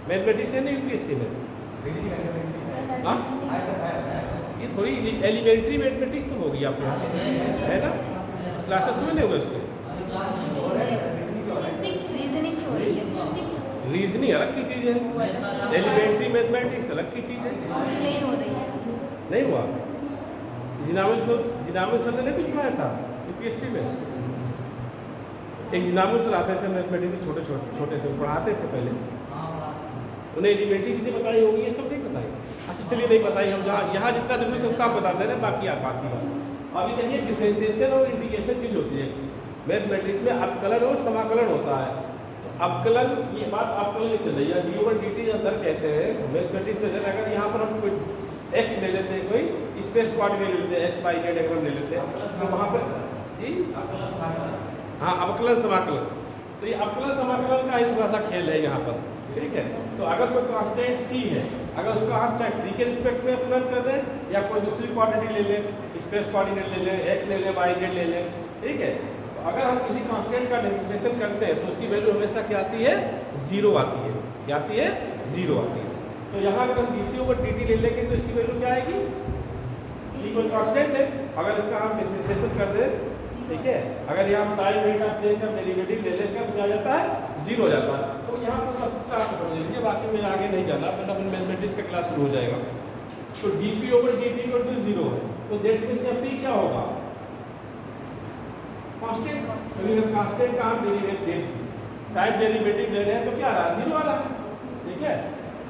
मैथमेटिक्स है नहीं यूपीएससी में, हाँ ये थोड़ी एलिमेंट्री मैथमेटिक्स तो होगी आपके यहाँ है ना, क्लासेस में नहीं होगा उसके। रीजनिंग अलग की चीज़ है, एलिमेंट्री मैथमेटिक्स अलग की चीज़ है। नहीं हुआ, जिनामुल सर ने नहीं कुछ पढ़ाया था यूपीएससी में। एक जिनामुल सर आते थे मैथमेटिक्स छोटे से पढ़ाते थे पहले, उन्हें एलिमेंट्री चीज़ें बताई होगी, ये सब नहीं बताई। अच्छा इसलिए नहीं बताई, हम जहाँ यहाँ जितना जरूरत है उतना हम बताते रहे, बाकी आप बात की बात। अभी देखिए डिफरेंशिएशन और इंटीग्रेशन चीज़ होती है मैथमेटिक्स में, अवकलन और समाकलन होता है। तो अवकलन, ये बात अवकलन लिख चल रही है, dp/dt अंदर कहते हैं मैथमेटिक्स में। अगर यहाँ पर हम कोई एक्स ले लेते हैं, कोई स्पेस कोऑर्डिनेट ले लेते हैं, एक्स वाई जेड एकदम ले लेते हैं, तो वहाँ पर जी हाँ अवकलन समाकलन, तो ये अवकलन समाकलन का ही थोड़ा सा खेल है यहाँ पर। ठीक है, तो अगर कोई कांस्टेंट c है, अगर उसका हम चाहे t के रिस्पेक्ट में अपलन कर दें या कोई दूसरी क्वांटिटी ले लें, स्पेस कोऑर्डिनेट ले लें, x ले लें, y z ले लें, ठीक है, तो अगर हम किसी कांस्टेंट का डिफरेंशिएशन करते हैं तो उसकी वैल्यू हमेशा क्या आती है 0 आती है। क्या आती है 0 आती है। तो यहाँ अगर हम dc/dt ले लेंगे तो इसकी वैल्यू क्या आएगी, c कोई कांस्टेंट है, अगर इसका हम डिफरेंशिएशन कर दें, ठीक है, अगर यहाँ हम टाइम रेट ऑफ चेंज का डेरिवेटिव ले लेंगे तो क्या जाता है 0 हो जाता है। तो यहाँ पर सब समझ लीजिए, बाकी में आगे नहीं जाना, मतलब अपन मैथमेटिक्स का क्लास शुरू हो जाएगा। तो dp/dt इक्वल टू 0 है, तो दैट मींस p क्या होगा कांस्टेंट। तो अगर कांस्टेंट का हम डेरिवेटिव टाइम डेरिवेटिव ले रहे हैं तो क्या आ रहा है 0 आ रहा है, ठीक है,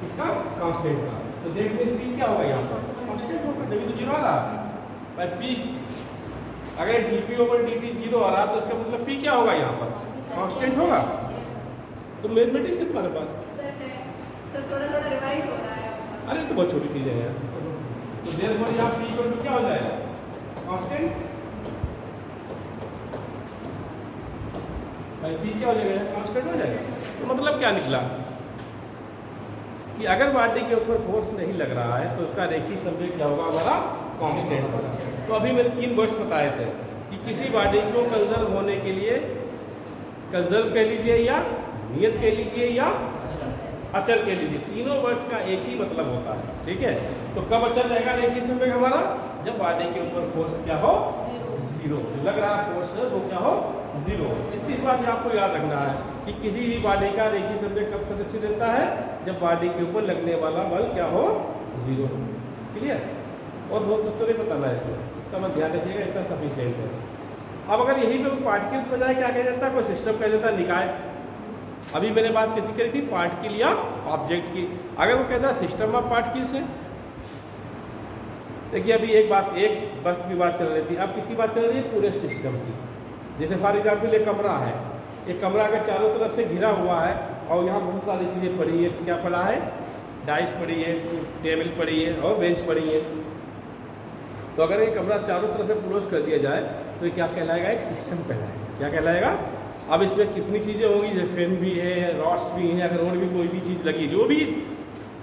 इसका कांस्टेंट का। तो दैट मींस p क्या होगा यहाँ पर कांस्टेंट होगा, तभी तो 0 आ रहा है भाई। p अगर dp/dt 0 आ रहा तो इसका मतलब p क्या होगा यहाँ पर कांस्टेंट होगा। तो मैथमेटिक्स है तुम्हारे पास सर थोड़ा रिवाइज हो रहा है। अरे तो बहुत छोटी चीज़ें हैं यार। तो देयरफॉर यहाँ p इक्वल टू क्या हो जाएगा कांस्टेंट, भाई p क्या हो जाएगा कांस्टेंट हो जाएगा। तो मतलब क्या निकला कि अगर बॉडी के ऊपर फोर्स नहीं लग रहा है तो उसका रेखीय संवेग क्या होगा हमारा कांस्टेंट होगा। तो अभी मैंने 3 वर्ड्स बताए थे कि किसी बॉडी को कंजर्व होने के लिए, कंजर्व कह लीजिए या नियत कह लीजिए या अचल कह लीजिए, तीनों वर्ड्स का एक ही मतलब होता है। ठीक है, तो कब अचल रहेगा रेखीय संवेग हमारा, जब बॉडी के ऊपर फोर्स क्या हो 0, लग रहा फोर्स है वो क्या हो जीरो। इतनी बात आपको याद रखना है कि किसी भी बॉडी का रेखीय संवेग कब संरक्षित रहता है, जब बॉडी के ऊपर लगने वाला बल क्या हो, जीरो। क्लियर। और बहुत कुछ तो नहीं बताना है इसमें, इतना मत ध्यान रखिएगा, इतना सफिशियंट है। अब अगर यही पे पार्टिकल के बजाय क्या कह जाता है, कोई सिस्टम कह देता है निकाय। अभी मैंने बात किसी करी थी पार्टिकल या ऑब्जेक्ट की, अगर वो कहता है सिस्टम ऑफ पार्टिकल्स है। देखिए अभी एक वस्तु की बात चल रही थी, अब किसी बात चल रही है पूरे सिस्टम की। जैसे फॉर एग्जाम्पल एक कमरा है, एक कमरा अगर चारों तरफ से घिरा हुआ है और यहाँ बहुत सारी चीज़ें पड़ी है, क्या पड़ा है, डाइस पड़ी है, टेबल पड़ी है और बेंच पड़ी है। तो अगर ये कमरा चारों तरफ से क्लोज कर दिया जाए तो ये क्या कहलाएगा, एक सिस्टम कहलाएगा। क्या कहलाएगा। अब इसमें कितनी चीज़ें होंगी, जैसे फैन भी है, रॉड्स भी हैं, अगर और भी कोई भी चीज़ लगी जो भी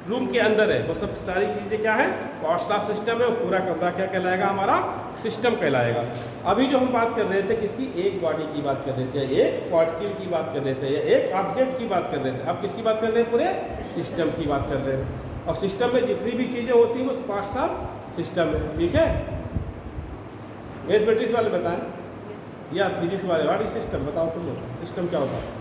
रूम के अंदर है वो सब सारी चीज़ें क्या है, पार्ट्स ऑफ सिस्टम है। और पूरा कमरा क्या कहलाएगा, हमारा सिस्टम कहलाएगा। अभी जो हम बात कर रहे थे किसकी, एक बॉडी की बात कर रहे थे, एक पार्टिकल की बात कर रहे थे, या एक ऑब्जेक्ट की बात कर रहे थे। अब किसकी बात कर रहे हैं, पूरे सिस्टम की बात कर रहे हैं। और सिस्टम में जितनी भी चीज़ें होती हैं वो पार्ट्स ऑफ सिस्टम है। ठीक है। मैथमेटिक्स वाले बताएं या फिजिक्स वाले, व्हाट इज सिस्टम, बताओ तुम लोग, सिस्टम क्या होता है।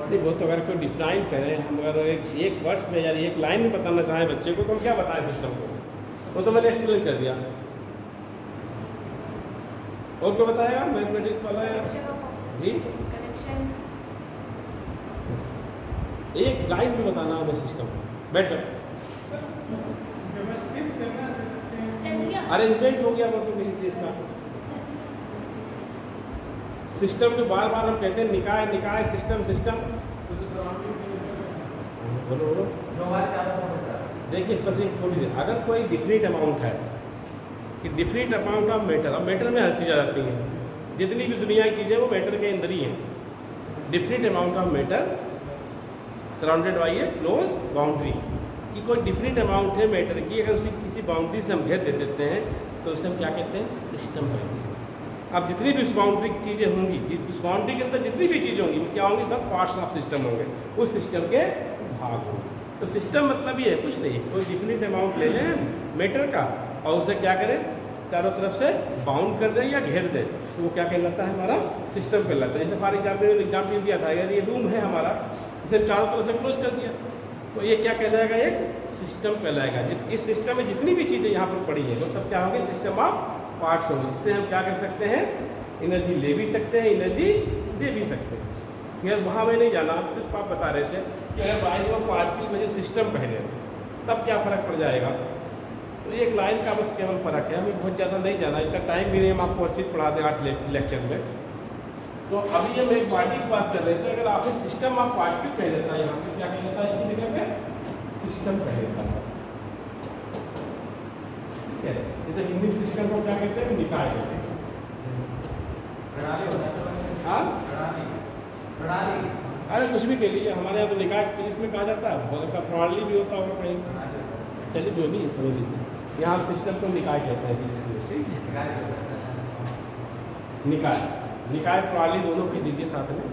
नहीं वो तो अगर कोई डिफाइन करें, हम अगर एक वर्ड्स में यार एक लाइन में बताना चाहें बच्चे को तो हम क्या बताएं सिस्टम को, वो तो मैंने एक्सप्लेन कर दिया। और क्या बताएगा मैथमेटिक्स वाला यार जी, एक लाइन में बताना हमें सिस्टम बेटर। अरेंजमेंट हो गया वो तो किसी चीज़ का। सिस्टम जो बार बार हम कहते हैं निकाय निकाय सिस्टम सिस्टम, बोलो बोलो। देखिए इस पर थोड़ी देर, अगर कोई डिफरेंट अमाउंट है कि डिफरेंट अमाउंट ऑफ मैटर, अब मैटर में हर चीज़ आ जाती है, जितनी भी दुनिया की चीज़ें वो मैटर के अंदर ही हैं। Different amount of matter surrounded by A close boundary, कि कोई डिफरेंट अमाउंट है मैटर की, अगर उसी किसी बाउंड्री से हम घेर दे देते हैं तो उसे हम क्या कहते हैं, सिस्टम कहते हैं। अब जितनी भी उस बाउंड्री की चीज़ें होंगी, उस बाउंड्री के अंदर जितनी भी चीज़ें होंगी वो क्या होंगी, सब पार्ट्स ऑफ सिस्टम होंगे, उस सिस्टम के भाग होंगे। तो सिस्टम मतलब ये है कुछ नहीं, कोई डिफरेंट अमाउंट ले लें मैटर का और उसे क्या करें, चारों तरफ से बाउंड कर दें या घेर दें, तो वो क्या कहलाता है, हमारा सिस्टम कहलाता है। जैसे फॉर एग्जाम्पल दिया था, यार ये रूम है हमारा, इसे चारों तरफ से क्लोज कर दिया तो ये क्या कहलाएगा, एक सिस्टम कहलाएगा। इस सिस्टम में जितनी भी चीज़ें यहाँ पर पड़ी है वो सब क्या होंगे, सिस्टम ऑफ पार्ट्स होंगे। इससे हम क्या कर सकते हैं, एनर्जी ले भी सकते हैं, एनर्जी दे भी सकते हैं। फिर वहाँ में नहीं जाना, आप बता रहे थे कि अगर बाई और पार्ट की वजह सिस्टम कह दें तब क्या फ़र्क पड़ जाएगा। तो एक लाइन का बस केवल फ़र्क है, हमें बहुत ज़्यादा नहीं जाना, इतना टाइम भी नहीं हम आपको अच्छी पढ़ा दें 8 लेक्चर में। तो अभी हम एक बॉडी की बात कर रहे थे, अगर आपने सिस्टम ऑफ पार्टिकल कह देता है, यहाँ पे क्या कह देता है, इसकी जगह पे सिस्टम कह देता है। ठीक है, जैसे हिंदी सिस्टम को क्या कहते हैं, निकाय कहते हैं। हाँ अरे कुछ भी कह लीजिए, हमारे यहाँ तो निकाय इसमें कहा जाता है, बहुत का प्रणाली भी होता होगा कहीं। चलिए जो भी समझ लीजिए, यहाँ सिस्टम को निकाय कहते हैं किसी से। निकाय निकाय प्रणाली दोनों की दीजिए साथ में,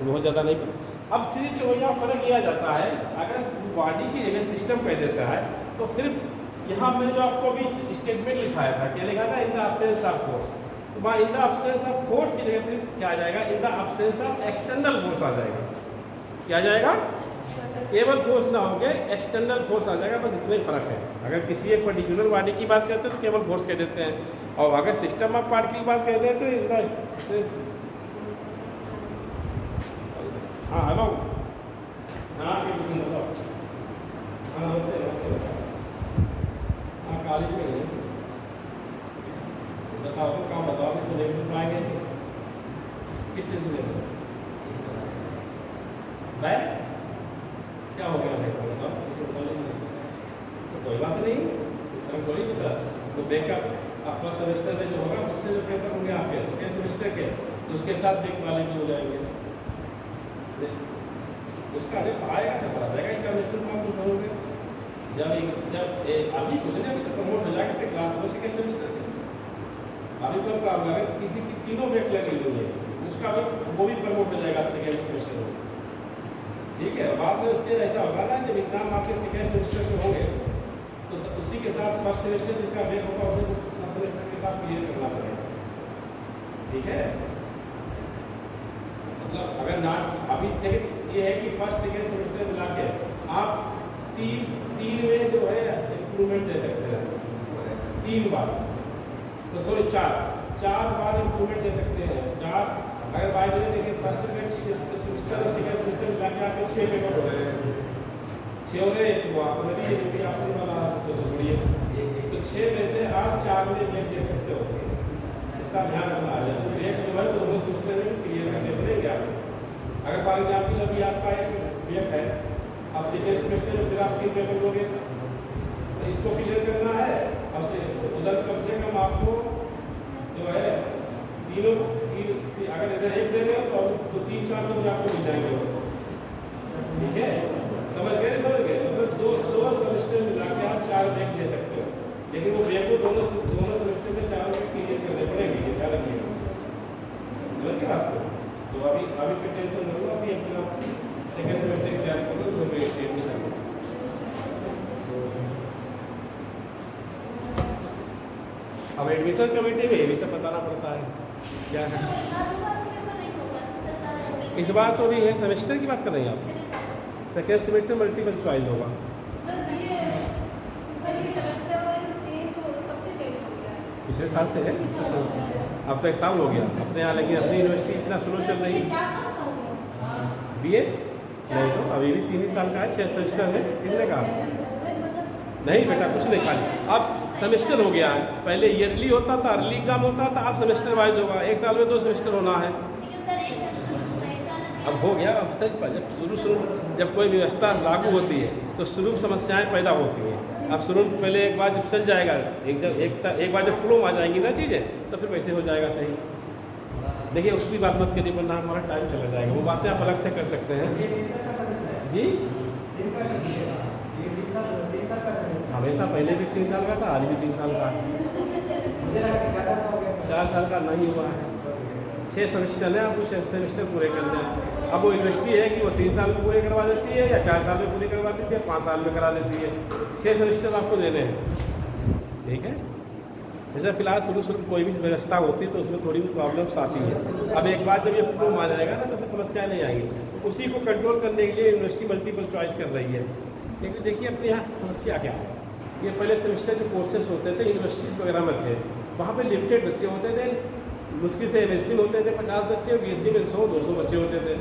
बहुत ज़्यादा नहीं पता। अब फिर तो यहाँ फर्क किया जाता है, अगर बॉडी की जगह सिस्टम कह देता है तो सिर्फ यहाँ मैंने जो आपको अभी स्टेटमेंट लिखाया था, क्या लिखा था, in the absence of force, तो वहाँ in the absence of force की जगह सिर्फ क्या आ जाएगा, in the absence of external force आ जाएगा। क्या आ जाएगा, केवल फोर्स ना होके एक्सटर्नल फोर्स आ जाएगा, बस इतना ही फर्क है। अगर किसी एक पर्टिकुलर बॉडी की बात करते हैं तो केवल फोर्स कह देते हैं, और अगर सिस्टम ऑफ पार्टिकल की बात करते हैं तो इनका हाँ हेलो हाँ बताओ हाँ कॉलेज में है, बताओ तो काम बताओ कि चले पाएंगे किस सिलसिले में भाई, क्या हो गया भाई बताओ, तो कोई बात नहीं, अगर कोई बता तो बैकअप आपका सेमेस्टर में जो होगा उससे जो पेपर होंगे आपके सेकेंड सेमेस्टर के, उसके साथ बैक वाले भी हो जाएंगे, उसका रेट आएगा तो बढ़ा जाएगा, इसका नेशनल फॉर्म जो करोगे जब अभी कुछ नहीं, अभी तो प्रमोट हो जाएगा फिर क्लास 2 सेकेंड सेमेस्टर के, अभी तो प्रॉब्लम है किसी की तीनों बैक लगे हुए हैं उसका भी वो भी प्रमोट हो जाएगा सेकेंड सेमेस्टर में। ठीक है, बाद में उसके ऐसा होगा ना जब एग्जाम आपके सेकेंड सेमेस्टर में होंगे उसी के साथ फर्स्ट सेमेस्टर जिसका ब्रेक होगा उसे फर्स्ट सेमेस्टर के साथ क्लियर करना पड़ेगा। ठीक है, मतलब अगर ना अभी देखिए ये है कि फर्स्ट सेकेंड सेमेस्टर मिला के आप तीन में जो है इम्प्रूवमेंट दे सकते हैं, 3 बार तो सॉरी 4 बार इम्प्रूवमेंट दे सकते हैं। 4 अगर बाय द वे देखिए फर्स्ट सेमेस्टर और सेकेंड सेमेस्टर मिला के आपके 6 पेपर हो रहे हैं, 6 हो रहे हैं तो आप समझिए जो भी ऑप्शन वाला तो छोड़िए, तो 6 में से आप 4 में ब्रेक दे सकते हो। इतना ध्यान रखना है, तो ब्रेक जो है वो दोनों सेमेस्टर में क्लियर करने पड़ेंगे आपको। अगर फॉर एग्जाम्पल अभी आपका एक ब्रेक है, आप सेकेंड सेमेस्टर में फिर आप 3 पेपर दोगे तो इसको क्लियर करना है और उधर कम से कम आपको जो है तीनों अगर इधर एक दे रहे हो तो 3-4 समझ आपको मिल जाएंगे। ठीक है, समझ गए मतलब दो सेमेस्टर मिला के आप 4 ब्रेक दे सकते हो, लेकिन वो ब्रेक को दोनों सेमेस्टर में 4 ब्रेक क्लियर करने पड़ेंगे, ये ध्यान रखिएगा। समझ गया आपको? तो अभी कोई टेंशन नहीं होगा, अभी अपना सेकेंड सेमेस्टर की तैयारी करो तो एडमिशन हो। अब एडमिशन कमेटी में ये भी सब बताना पड़ता है क्या है। इस बार तो अभी है सेमेस्टर की बात कर रहे हैं आप, सेकेंड सेमेस्टर मल्टीपल चॉइस होगा। पिछले साल से है, अब तो 1 साल हो गया अपने यहाँ, लेकिन अपनी यूनिवर्सिटी इतना स्लो चल रही है। BA नहीं तो अभी भी 3 ही साल का है, 6 सेमेस्टर है। किसने कहा? नहीं बेटा कुछ नहीं, खाली अब सेमेस्टर हो गया है। पहले ईयरली होता था, अर्ली एग्जाम होता था, अब सेमेस्टर वाइज होगा। 1 साल में 2 सेमेस्टर होना है। अब हो गया। अब तक जब शुरू जब कोई व्यवस्था लागू होती है तो शुरू में समस्याएं पैदा होती हैं। अब शुरू में पहले एक बार जब चल जाएगा, एक बार जब फ्लो में आ जाएंगी ना चीज़ें, तो फिर वैसे हो जाएगा सही। देखिए उसकी बात मत करिए वरना हमारा टाइम चला जाएगा। वो बातें आप अलग से कर सकते हैं जी। हमेशा पहले भी 3 साल का था, आज भी 3 साल का, 4 साल का नहीं हुआ है। 6 सेमेस्टर है, आप वो 6 सेमेस्टर पूरे करने हैं। अब वो यूनिवर्सिटी है कि वो 3 साल में पूरे करवा देती है या 4 साल में पूरे करवा देती है, 5 साल में करा देती है। 6 सेमेस्टर आपको देने हैं। ठीक है, जैसे फिलहाल शुरू कोई भी व्यवस्था होती है तो उसमें थोड़ी प्रॉब्लम्स आती है। अब एक बार जब ये फ्लो आ जाएगा ना तो समस्याएं नहीं आएंगी। तो उसी को कंट्रोल करने के लिए यूनिवर्सिटी मल्टीपल चॉइस कर रही है। क्योंकि देखिए अपने यहाँ समस्या क्या है, ये पहले सेमेस्टर जो कोर्सेज होते थे यूनिवर्सिटीज़ वगैरह में थे, वहाँ पे लिमिटेड बच्चे होते थे। मुश्किल से MSc में होते थे 50 बच्चे, BSc में 100-200 बच्चे होते थे।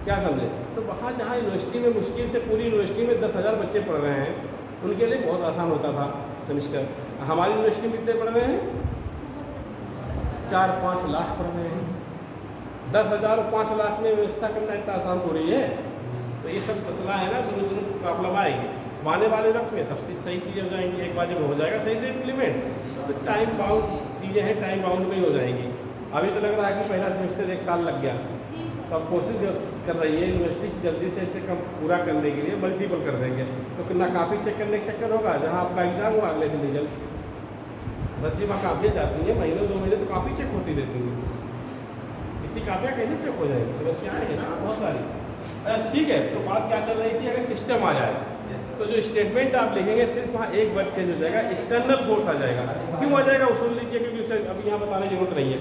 क्या समझे? तो वहाँ जहाँ यूनिवर्सिटी में मुश्किल से पूरी यूनिवर्सिटी में 10,000 बच्चे पढ़ रहे हैं, उनके लिए बहुत आसान होता था सेमेस्टर। हमारी यूनिवर्सिटी में कितने पढ़ रहे हैं? 4-5 लाख पढ़ रहे हैं। 10,000 और 5 लाख में व्यवस्था करना इतना आसान थोड़ी है। तो ये सब मसला है ना, शुरू प्रॉब्लम आएगी। आने वाले वक्त में सबसे सही चीज़ें हो जाएंगी। एक बार जब हो जाएगा सही से इम्प्लीमेंट तो टाइम बाउंड चीज़ें हैं, टाइम बाउंड में ही हो जाएंगी। अभी तो लग रहा है कि पहला सेमेस्टर 1 साल लग गया, तो अब कोशिश जो कर रही है यूनिवर्सिटी की जल्दी से इसे कम पूरा करने के लिए मल्टीपल कर देंगे। तो ना कापी चेक करने का चक्कर होगा, जहाँ आपका एग्जाम हुआ अगले दिन रिजल्ट, बच्चे वहाँ कापियाँ जाती हैं, महीनों 2 महीने तो कापी चेक होती रहती है। इतनी कापियाँ कैसे चेक हो जाएगी? समस्याएँ हैं ना बहुत सारी। अच्छा ठीक है, तो बात क्या चल रही थी, अगर सिस्टम आ जाए तो जो स्टेटमेंट आप लिखेंगे सिर्फ वहाँ एक वर्ड चेंज हो जाएगा, एक्सटर्नल फोर्स आ जाएगा। क्यों आ जाएगा वो सुन लीजिए, क्योंकि उसे अभी यहाँ बताने की जरूरत नहीं है।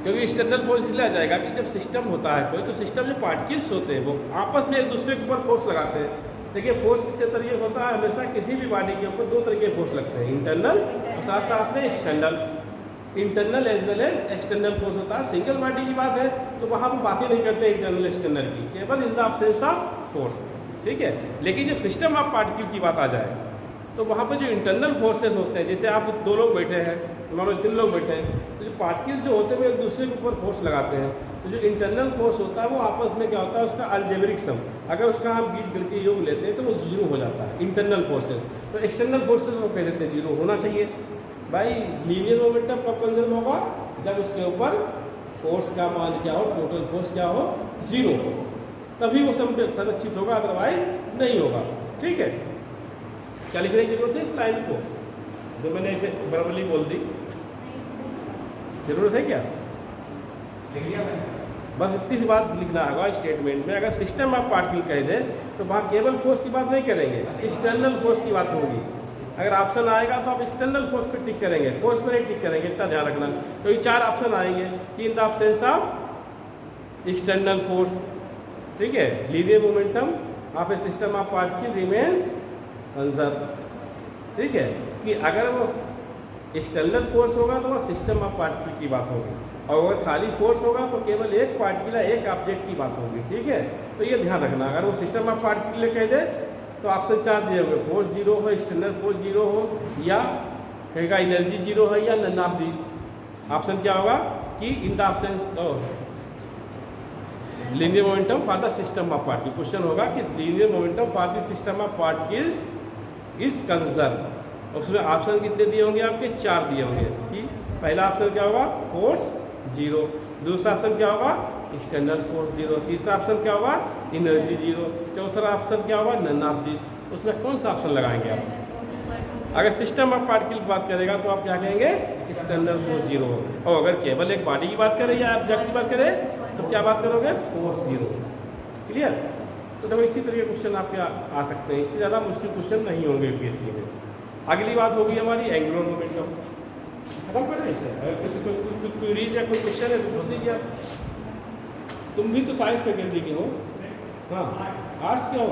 क्योंकि एक्सटर्नल फोर्स इसलिए आ जाएगा कि जब सिस्टम होता है कोई, तो सिस्टम जो पार्टिकल्स होते हैं वो आपस में एक दूसरे के ऊपर फोर्स लगाते हैं। देखिए फोर्स कितने तरीके होता है, हमेशा किसी भी बॉडी के ऊपर 2 तरीके फोर्स लगते हैं, इंटरनल और साथ साथ में external. Internal as well as external force होता है। सिंगल बॉडी की बात है तो वहाँ हम बात ही नहीं करते इंटरनल एक्सटर्नल की, केवल in the absence of force. ठीक है, लेकिन जब सिस्टम ऑफ पार्टिकल की बात आ जाए तो वहाँ पर जो इंटरनल फोर्सेस होते हैं, जैसे आप 2 लोग बैठे हैं, मान लो 3 लोग बैठे हैं, तो जो पार्टिकल्स जो होते हैं वो एक दूसरे के ऊपर फोर्स लगाते हैं। तो जो इंटरनल फोर्स होता है वो आपस में क्या होता है, उसका अलजेब्रिक सम, अगर उसका हम बीजगणितीय योग लेते हैं तो वो 0 हो जाता है इंटरनल फोर्सेस। तो एक्सटर्नल फोर्सेस वो कह देते हैं 0 होना चाहिए। भाई लीनियर मोमेंटम कब कंजर्व होगा? जब उसके ऊपर फोर्स का मान क्या हो, टोटल फोर्स क्या हो, 0 हो, तभी वो संरक्षित होगा, अदरवाइज नहीं होगा। ठीक है, क्या लिखने की जरूरत है इस लाइन को जो मैंने इसे बराबरली बोल दी? जरूरत है क्या? लिख लिया मैंने। बस इतनी सी बात लिखना होगा स्टेटमेंट में। अगर सिस्टम ऑफ पार्टिकल कह दें तो वहाँ केवल फोर्स की बात नहीं करेंगे, एक्सटर्नल फोर्स की बात होगी। अगर ऑप्शन आएगा तो आप एक्सटर्नल फोर्स पे टिक करेंगे, फोर्स पे नहीं टिक करेंगे, इतना ध्यान रखना। क्योंकि 4 ऑप्शन आएंगे, in the absence of external force, ठीक है, linear momentum of A system of particle remains conserve, ठीक है, कि अगर वो एक्सटर्नल फोर्स होगा तो वो सिस्टम ऑफ पार्टिकल की बात होगी, और अगर खाली फोर्स होगा तो केवल एक पार्टिकल एक ऑब्जेक्ट की बात होगी, ठीक है। तो ये ध्यान रखना, अगर वो सिस्टम ऑफ पार्टिकल कह दे तो ऑप्शन 4 दिए होंगे, फोर्स 0 हो, एक्सटर्नल फोर्स 0 हो, या कहेगा एनर्जी 0 है, या नन ऑफ दीज। ऑप्शन क्या होगा कि in the absence linear momentum for the system of particle, question होगा कि linear momentum for the system of particles is conserve. उसमें ऑप्शन कितने दिए होंगे आपके? 4 दिए होंगे कि पहला ऑप्शन क्या होगा? फोर्स 0, दूसरा ऑप्शन क्या होगा? एक्सटर्नल फोर्स 0, तीसरा ऑप्शन क्या होगा? एनर्जी 0, चौथा ऑप्शन क्या होगा? None of this. उसमें कौन सा ऑप्शन लगाएंगे आप? अगर सिस्टम ऑफ पार्टिकल की बात करेगा तो आप क्या कहेंगे? एक्सटर्नल फोर्स 0, और अगर केवल एक बॉडी की बात करें या ऑब्जेक्ट की बात करें तो क्या बात करोगे? फोर्स 0। क्लियर? तो देखो इसी तरह के क्वेश्चन आपके आ सकते हैं, इससे ज़्यादा मुश्किल क्वेश्चन नहीं होंगे यूपीएससी में। अगली बात होगी हमारी एंगुलर मोमेंटम। खत्म कर रहे हैं, अगर किसी कोई क्वेरीज या कोई क्वेश्चन है तो पूछ लीजिए आप। तुम भी तो साइंस फैकल्टी के हो, हाँ, आर्ट्स के हो,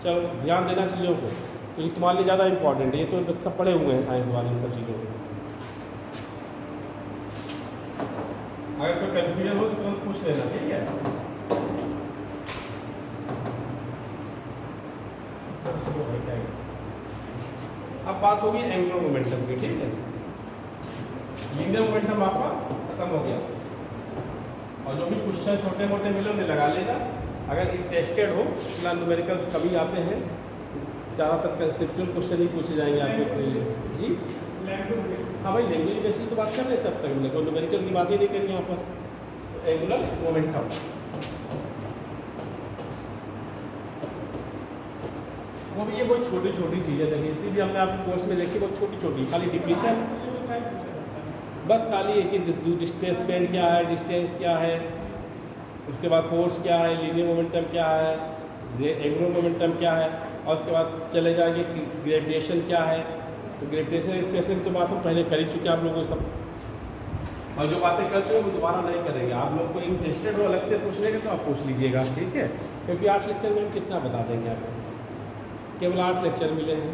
चलो ध्यान देना चीज़ों को, तो ये तुम्हारे लिए ज़्यादा इंपॉर्टेंट है, ये तो सब पढ़े हुए हैं साइंस वाले इन सब चीज़ों को। अगर कोई कंफ्यूजन हो तो तुरंत पूछ लेना, ठीक है। अब बात होगी एंगुलर मोमेंटम की, ठीक है। लीनियर मोमेंटम आपका खत्म हो गया, और जो भी क्वेश्चन छोटे मोटे मिले उन्हें लगा लेना। अगर इंटरेस्टेड हो, इतना न्यूमेरिकल्स कभी आते हैं, ज़्यादातर कंसेप्चुअल क्वेश्चन ही पूछे जाएंगे आपके जी। हाँ भाई, लैंग्वेज बेसिस तो बात कर रहे हैं, तब तक हमने कोई न्यूमेरिकल की बात ही नहीं करी यहाँ पर। एंगुलर मोमेंटम, वो भी ये बहुत छोटी छोटी चीज़ें देखिए, इतनी भी हमने आपके कोर्स में देखी, बहुत छोटी छोटी, खाली डिफिनेशन, बस खाली एक ही डिस्प्लेसमेंट क्या है, डिस्टेंस क्या है, उसके बाद फोर्स क्या है, लीनियर मोमेंटम क्या है, एंगुलर मोमेंटम क्या है, और उसके बाद चले जाएंगे कि ग्रेविटेशन क्या है। तो ग्रेविटेशन की बात हम पहले कर ही चुके आप लोगों को सब, और जो बातें कर चुके वो दोबारा नहीं करेंगे। आप लोग को इंटरेस्टेड हो अलग से पूछने के तो आप पूछ लीजिएगा, ठीक है, क्योंकि 8 लेक्चर में हम कितना बता देंगे आपको, केवल 8 लेक्चर मिले हैं।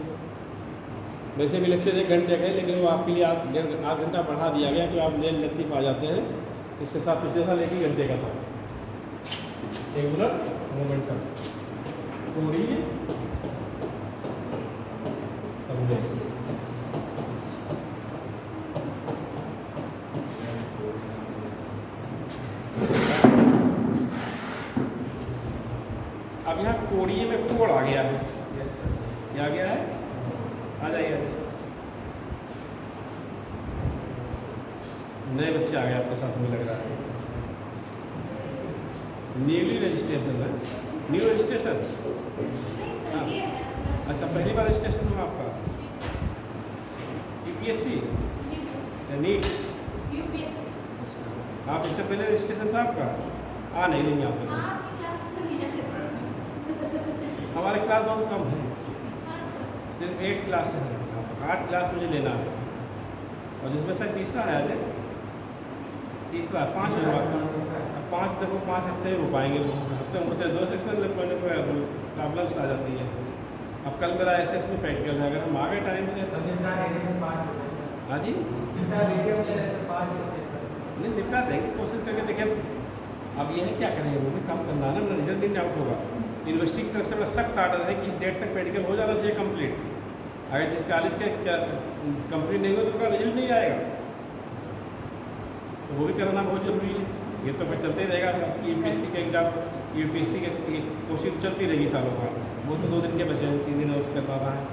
वैसे भी लेक्चर 1 घंटे का है, लेकिन वो आपके लिए 8 घंटा बढ़ा दिया गया कि आप ले लतीफ़ आ जाते हैं। इससे साथ पिछले साल 1 ही घंटे का था। एंगुलर मोमेंटम थोड़ी समझे। अब यहाँ कोड़िए में कोड़ आ गया है, क्या आ गया है? आ जाइए, नए बच्चे आ गए आपके साथ में लग रहा है। न्यूली रजिस्ट्रेशन है, न्यू रजिस्ट्रेशन, हाँ। अच्छा, पहली बार रजिस्ट्रेशन हुआ आपका? यूपीएससी या नीट? अच्छा, आप इससे पहले रजिस्ट्रेशन था आपका? नहीं आपका, हमारे क्लास बहुत कम है, सिर्फ 8 क्लास है, 8 क्लास मुझे लेना है, और जिसमें से तीसरा है आज, तीसरा 5 होगा। 5 देखो 5 हफ्ते हो पाएंगे, हफ्ते होते 2 सेक्शन लग पाने पर प्रॉब्लम्स आ जाती है। अब कल मेरा एसएस में प्रैक्टिकल है, अगर हम आगे टाइम से हाँ जी नहीं निपटा देंगे, कोशिश करके देखिए। अब ये है क्या करेंगे, वो भी काम करना है ना, रिजल्ट नहीं आउट होगा। यूनिवर्सिटी की तरफ से बड़ा सख्त आर्डर है कि इस डेट तक मेडिकल हो जाना चाहिए कंप्लीट। अगर जिस कॉलेज के कंप्लीट नहीं हो तो उसका रिजल्ट नहीं आएगा, तो वो भी कराना बहुत ज़रूरी है। ये तो चलते ही रहेगा, यूपीएससी के एग्जाम, यूपीएससी की कोशिश चलती रहेगी सालों का, वो तो 2 दिन के बचे हैं, 3 दिन और कर रहा है।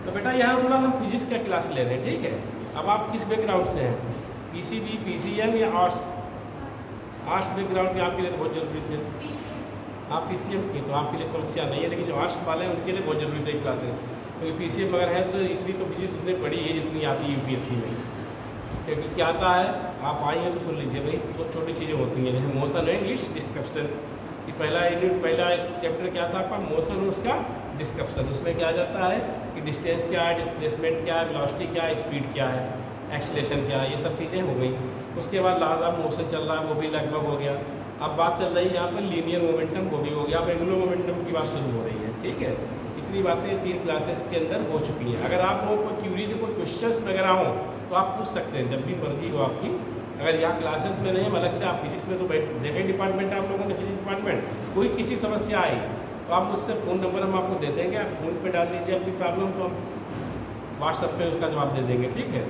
तो बेटा यहाँ थोड़ा हम फिजिक्स का क्लास ले रहे हैं, ठीक है। अब आप किस बैकग्राउंड से हैं, पीसीबी, पीसीएम या आर्ट्स? आर्ट्स बैकग्राउंड के आपके लिए बहुत ज़रूरी थे। आप पीसीएम की तो आपके लिए समस्या नहीं है, लेकिन जो आर्ट्स वाले हैं उनके लिए बहुत ज़रूरी थे क्लासेस, क्योंकि पीसीएम अगर है तो इतनी तो फिजिक्स उतनी पढ़ी है जितनी आती है यूपीएससी में। क्योंकि क्या आता है, आप आई हैं तो सुन लीजिए भाई, तो छोटी चीज़ें होती हैं, जैसे मोशन एंड इट्स डिस्क्रिप्शन। कि पहला चैप्टर क्या था आपका? मोशन और उसका डिस्क्रिप्शन। उसमें क्या आ जाता है? कि डिस्टेंस क्या है, डिस्प्लेसमेंट क्या है, वेलोसिटी क्या है, स्पीड क्या है, एक्सीलरेशन क्या है, ये सब चीज़ें हो गई। उसके बाद लॉज ऑफ मोशन चल रहा है, वो भी लगभग हो गया। अब बात चल रही है यहाँ पर लीनियर मोमेंटम, वो भी हो गया। अब एंगुलर मोमेंटम की बात शुरू हो रही है, ठीक है। इतनी बातें 3 क्लासेस के अंदर हो चुकी हैं। अगर आप लोगों को क्यूरी से कोई क्वेश्चंस वगैरह हो तो आप पूछ सकते हैं, जब भी मर्जी हो आपकी। अगर यहाँ क्लासेस में नहीं, अलग से आप फिजिक्स में तो देखें डिपार्टमेंट आप लोगों ने, फिजिक्स डिपार्टमेंट, कोई किसी समस्या आई तो आप मुझसे फ़ोन नंबर हम आपको दे देंगे, आप फ़ोन पे डाल दीजिए अपनी प्रॉब्लम, तो हम व्हाट्सएप पे उसका जवाब दे देंगे, ठीक है।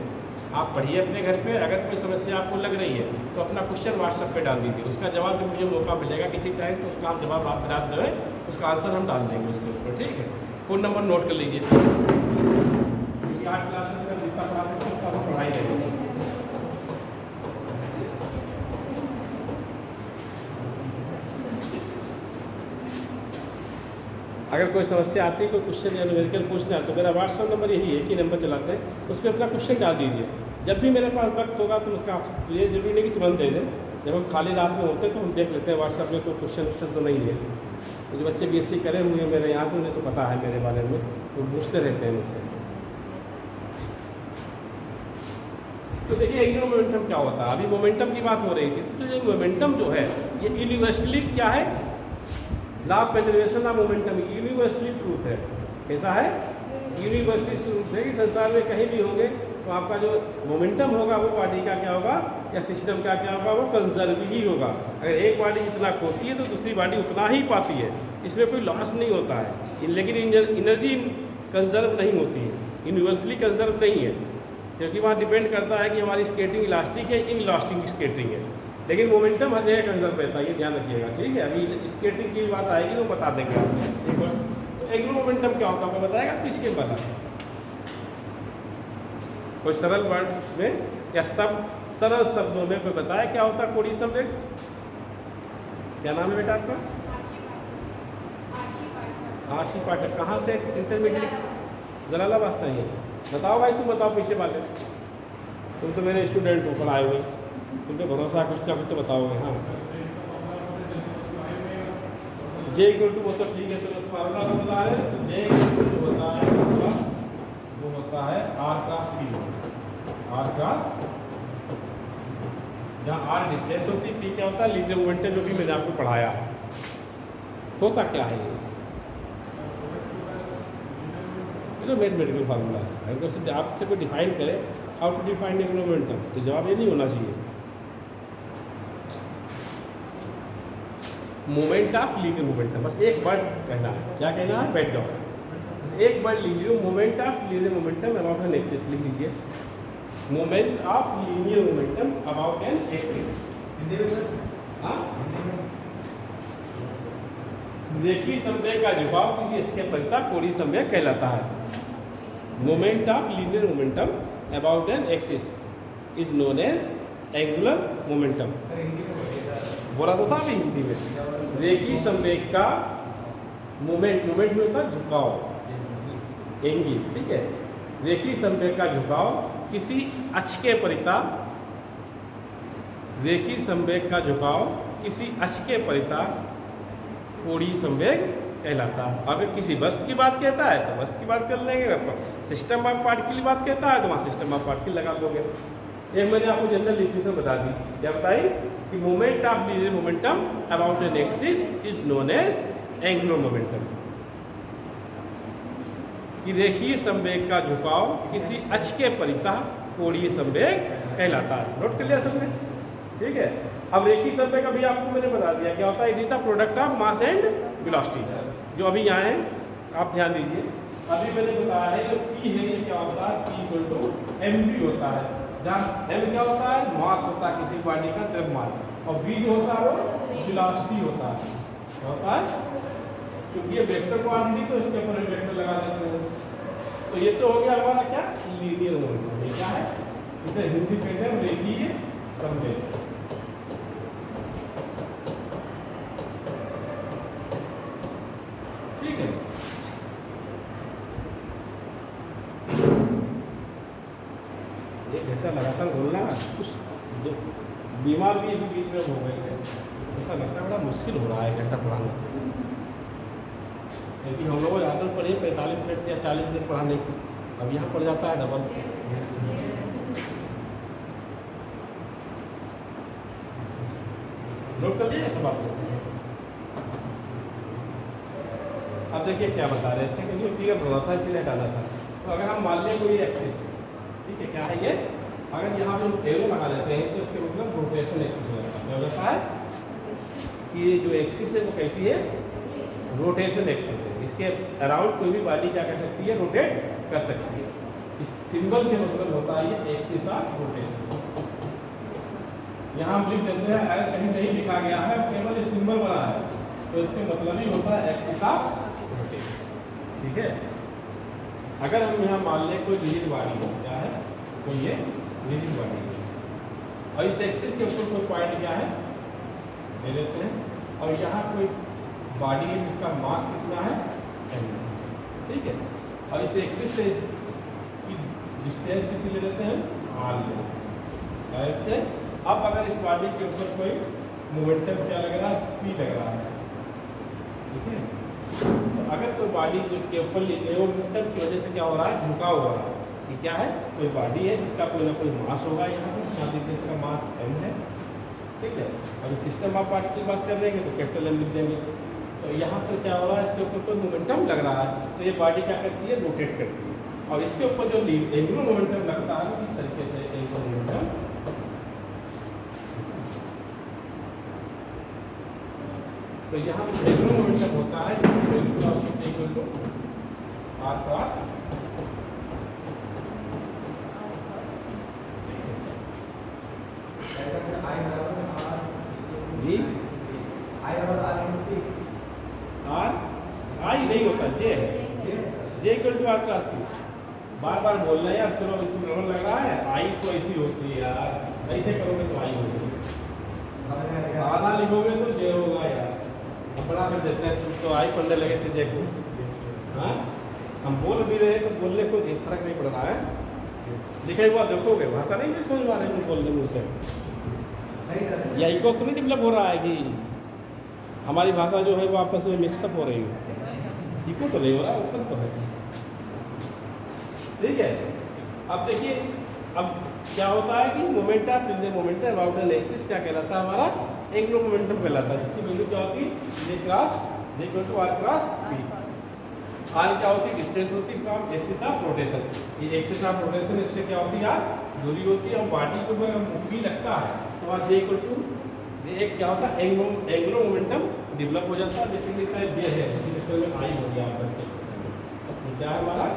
आप पढ़िए अपने घर पे, अगर कोई समस्या आपको लग रही है तो अपना क्वेश्चन व्हाट्सएप पे डाल दीजिए, उसका जवाब जब मुझे मौका मिलेगा किसी टाइम तो उसका आप जवाब रात जो है उसका आंसर हम डाल देंगे उसके ऊपर, ठीक है। फ़ोन नंबर नोट कर लीजिए, क्योंकि 8 क्लास में जितना पढ़ा सकते उतना हम पढ़ाई देंगे। अगर कोई समस्या आती है, कोई क्वेश्चन या न्यूमेरिकल पूछना है तो मेरा व्हाट्सएप नंबर यही है कि नंबर चलाते हैं, उस पर अपना क्वेश्चन डाल दीजिए। जब भी मेरे पास वक्त होगा तो उसका आप ये जरूरी नहीं कि तुरंत दे दें, जब हम खाली रात में होते हैं तो हम देख लेते हैं व्हाट्सएप में कोई क्वेश्चन तो नहीं है। तो जो बच्चे BSc करे हुए हैं मेरे यहाँ से, उन्हें तो पता है मेरे बारे में, तो पूछते रहते हैं मुझसे। तो देखिए एंगुलर मोमेंटम क्या होता है, अभी मोमेंटम की बात हो रही थी। तो ये मोमेंटम जो है ये यूनिवर्सली क्या है, law of conservation of momentum universally truth है। कैसा है, यूनिवर्सली ट्रूथ है कि संसार में कहीं भी होंगे तो आपका जो मोमेंटम होगा वो बॉडी का क्या होगा या सिस्टम का क्या होगा, वो कंजर्व ही होगा। अगर एक बॉडी जितना खोती है तो दूसरी बॉडी उतना ही पाती है, इसमें कोई लॉस नहीं होता है। लेकिन एनर्जी कंजर्व नहीं होती है, यूनिवर्सली कंजर्व नहीं है, क्योंकि वहाँ डिपेंड करता है कि हमारी स्केटिंग इलास्टिक है, इन इलास्टिक स्केटिंग है। लेकिन मोमेंटम हर जगह कंजर्व रहता है, ये ध्यान रखिएगा, ठीक है। अभी स्केटिंग की बात आएगी तो बता देंगे आप एक बार। तो एंगुलर मोमेंटम क्या होता है आपको बताएगा, तो इसके बता कोई सरल वर्ड्स में या सब सरल शब्दों में कोई बताया क्या होता है कोणीय संवेग। क्या नाम है बेटा आपका, आशी पाठक। कहाँ से, इंटरमीडिएट जलालाबाद से है। बताओ भाई, तुम बताओ पीछे वाले, तुम तो मेरे स्टूडेंट हो, पढ़ाए हुए, तुम पे भरोसा कुछ ना कुछ तो बताओगे। हाँ, J = वो तो ठीक है, तो फार्मूला तो बता रहे हैं। J = होता है वो होता है R cross P, R cross, जहाँ R डिस्टेंस होती है, P क्या होता है लीनियर मोमेंटम, जो भी मैंने आपको पढ़ाया। होता क्या है ये तो मैथमेटिकल फार्मूला है। अगर आपसे कोई डिफाइन करे how to define angular momentum, तो जवाब ये नहीं होना चाहिए मोमेंट ऑफ लीनियर मोमेंटम, बस एक वर्ड कहना है। क्या कहना है, बैठ जाओ, बस एक वर्ड लिख लीजिए, moment of linear momentum about an axis लिख लीजिए। Moment of linear momentum about an axis. हाँ, रेखीय संवेग का झुकाव किसी इसके परिता कोणीय संवेग कहलाता है। Moment of linear momentum about an axis is known as angular momentum. बोला तो था अभी हिंदी में। रेखीय संवेग का मोमेंट में होता है झुकाव, एंगल, ठीक है। रेखीय संवेग का झुकाव किसी अक्ष के परिता, रेखीय संवेग का झुकाव किसी अक्ष के परिता कोणीय संवेग कहलाता है। अगर किसी वस्तु की बात कहता है तो वस्तु की बात कर लेंगे, अगर सिस्टम ऑफ पार्टिकल की बात कहता है तो वहाँ सिस्टम ऑफ पार्टिकल लगा दोगे। एक मैंने आपको जनरल डिफिनेशन बता दी, क्या बताई कि moment of linear momentum about an axis is known as angular momentum. कि रेखीय संवेग का झुकाव किसी अक्ष के परिता कोणीय संवेग कहलाता है। नोट कर लिया सबने, ठीक है। अब रेखीय संवेग अभी आपको मैंने बता दिया क्या होता है, it is the product of mass and velocity. जो अभी यहाँ है आप ध्यान दीजिए, अभी मैंने बताया है जो P है ये क्या होता है, P = mv होता है, जहाँ m क्या होता है, मास होता है किसी बॉडी का, द्रव्यमान, और v जो होता है वो वेलोसिटी होता है। क्या होता है, क्योंकि ये वेक्टर क्वांटिटी तो इसके ऊपर वेक्टर लगा देते हैं। तो ये तो हो गया हमारा क्या, लीनियर मोमेंटम। ये क्या है, इसे हिंदी कहते हैं रेखीय संवेग। ठीक है, एक घंटा लगातार बोलना, कुछ बीमार भी बीच में हो गई है, ऐसा लगता है बड़ा मुश्किल हो रहा है घंटा पढ़ाना। क्योंकि हम लोग आदत पड़ी है 45 मिनट या 40 मिनट पढ़ाने की, अब यहाँ पड़ जाता है डबल। नोट कर लिया सब आपने? अब देखिए क्या बता रहे थे कि जो फिगर बना था इसीलिए हटाना था। तो अगर हम मान लें कोई एक्सिस है, ठीक है, क्या है ये, अगर यहाँ पे हम एरो लगा देते हैं तो इसके मतलब रोटेशन एक्सिस हो जाता है। क्या हो जाता है कि ये जो एक्सिस है वो कैसी है, रोटेशन एक्सिस है। इसके अराउंड कोई भी बॉडी क्या कर सकती है, रोटेट कर सकती है। इस सिंबल के मतलब होता है ये एक्सिस ऑफ रोटेशन। यहाँ हम लिख देते हैं, अगर कहीं नहीं लिखा गया है केवल ये सिंबल बना है तो इसके मतलब ही होता है एक्सिस ऑफ रोटेशन, ठीक है। अगर हम यहाँ मान लें कोई रिजिड बॉडी है, क्या है, कोई ये रिजिड बॉडी है और इस एक्सिस के ऊपर कोई पॉइंट क्या है ले लेते हैं, और यहाँ कोई बॉडी है जिसका मास कितना है m, ठीक है, और इस एक्सिस से की डिस्टेंस कितनी ले लेते हैं, r ले लेते हैं। अब अगर इस बॉडी के ऊपर कोई मोमेंटम क्या लग रहा है, p लग रहा है, ठीक है। तो अगर कोई बॉडी के ऊपर मोमेंटम की वजह से क्या हो रहा है, झुका हुआ है, कि क्या है, कोई बॉडी है जिसका कोई ना कोई मास होगा, यहाँ पर मान लीजिए इसका मास m है, ठीक है। और सिस्टम ऑफ पार्टिकल की बात कर लेंगे तो कैपिटल M लिख देंगे। तो यहाँ पर क्या हो रहा है, इसके ऊपर कोई मोमेंटम लग रहा है तो ये बॉडी क्या करती है, रोटेट करती है, और इसके ऊपर जो एंगुलर मोमेंटम लगता है इस तरीके से एंगुलर मोमेंटम, तो यहाँ पर एंगुलर मोमेंटम होता है जिसकी वैल्यू क्या होती है, इक्वल टू r क्रॉस जी, r आई नहीं होता, जे है, J equal to r cross p। बार बार बोलना है यार, चलो इसको नंबर लग रहा है, आई तो ऐसी होती है यार, ऐसे करोगे तो आई होगी, आधा लिखोगे तो जे होगा यार। अब बड़ा कर देते हैं, तुम तो आई पढ़ने लगे थे जे को, हाँ हम बोल भी रहे तो बोलने को फर्क नहीं पड़ रहा है, लिखे हुआ देखोगे, भाषा नहीं समझ पा रहे बोलने मुझसे, या इको तो नहीं डेवलप हो रहा है कि हमारी भाषा जो है वो आपस में मिक्सअप हो रही है, इको तो नहीं हो रहा, उत्तर तो है, ठीक है। अब देखिए अब क्या होता है कि moment of moment about an axis क्या कहलाता है, हमारा एंगुलर मोमेंटम कहलाता है, जिसकी वैल्यू क्या होती है, J cross J equal to R cross P. आर क्या होती है, डिस्टेंस होती है फ्रॉम एक्सिस ऑफ रोटेशन, ये एक्सिस ऑफ रोटेशन इससे क्या होती है यार, दूरी होती है, और बॉडी को अगर पी लगता है तो आज जे इक्वल टू एक क्या होता है, एंगुलर मोमेंटम डेवलप हो जाता है, जैसे लिखता है जे है, इसी चक्कर में आई हो गया बच्चे, तो क्या है हमारा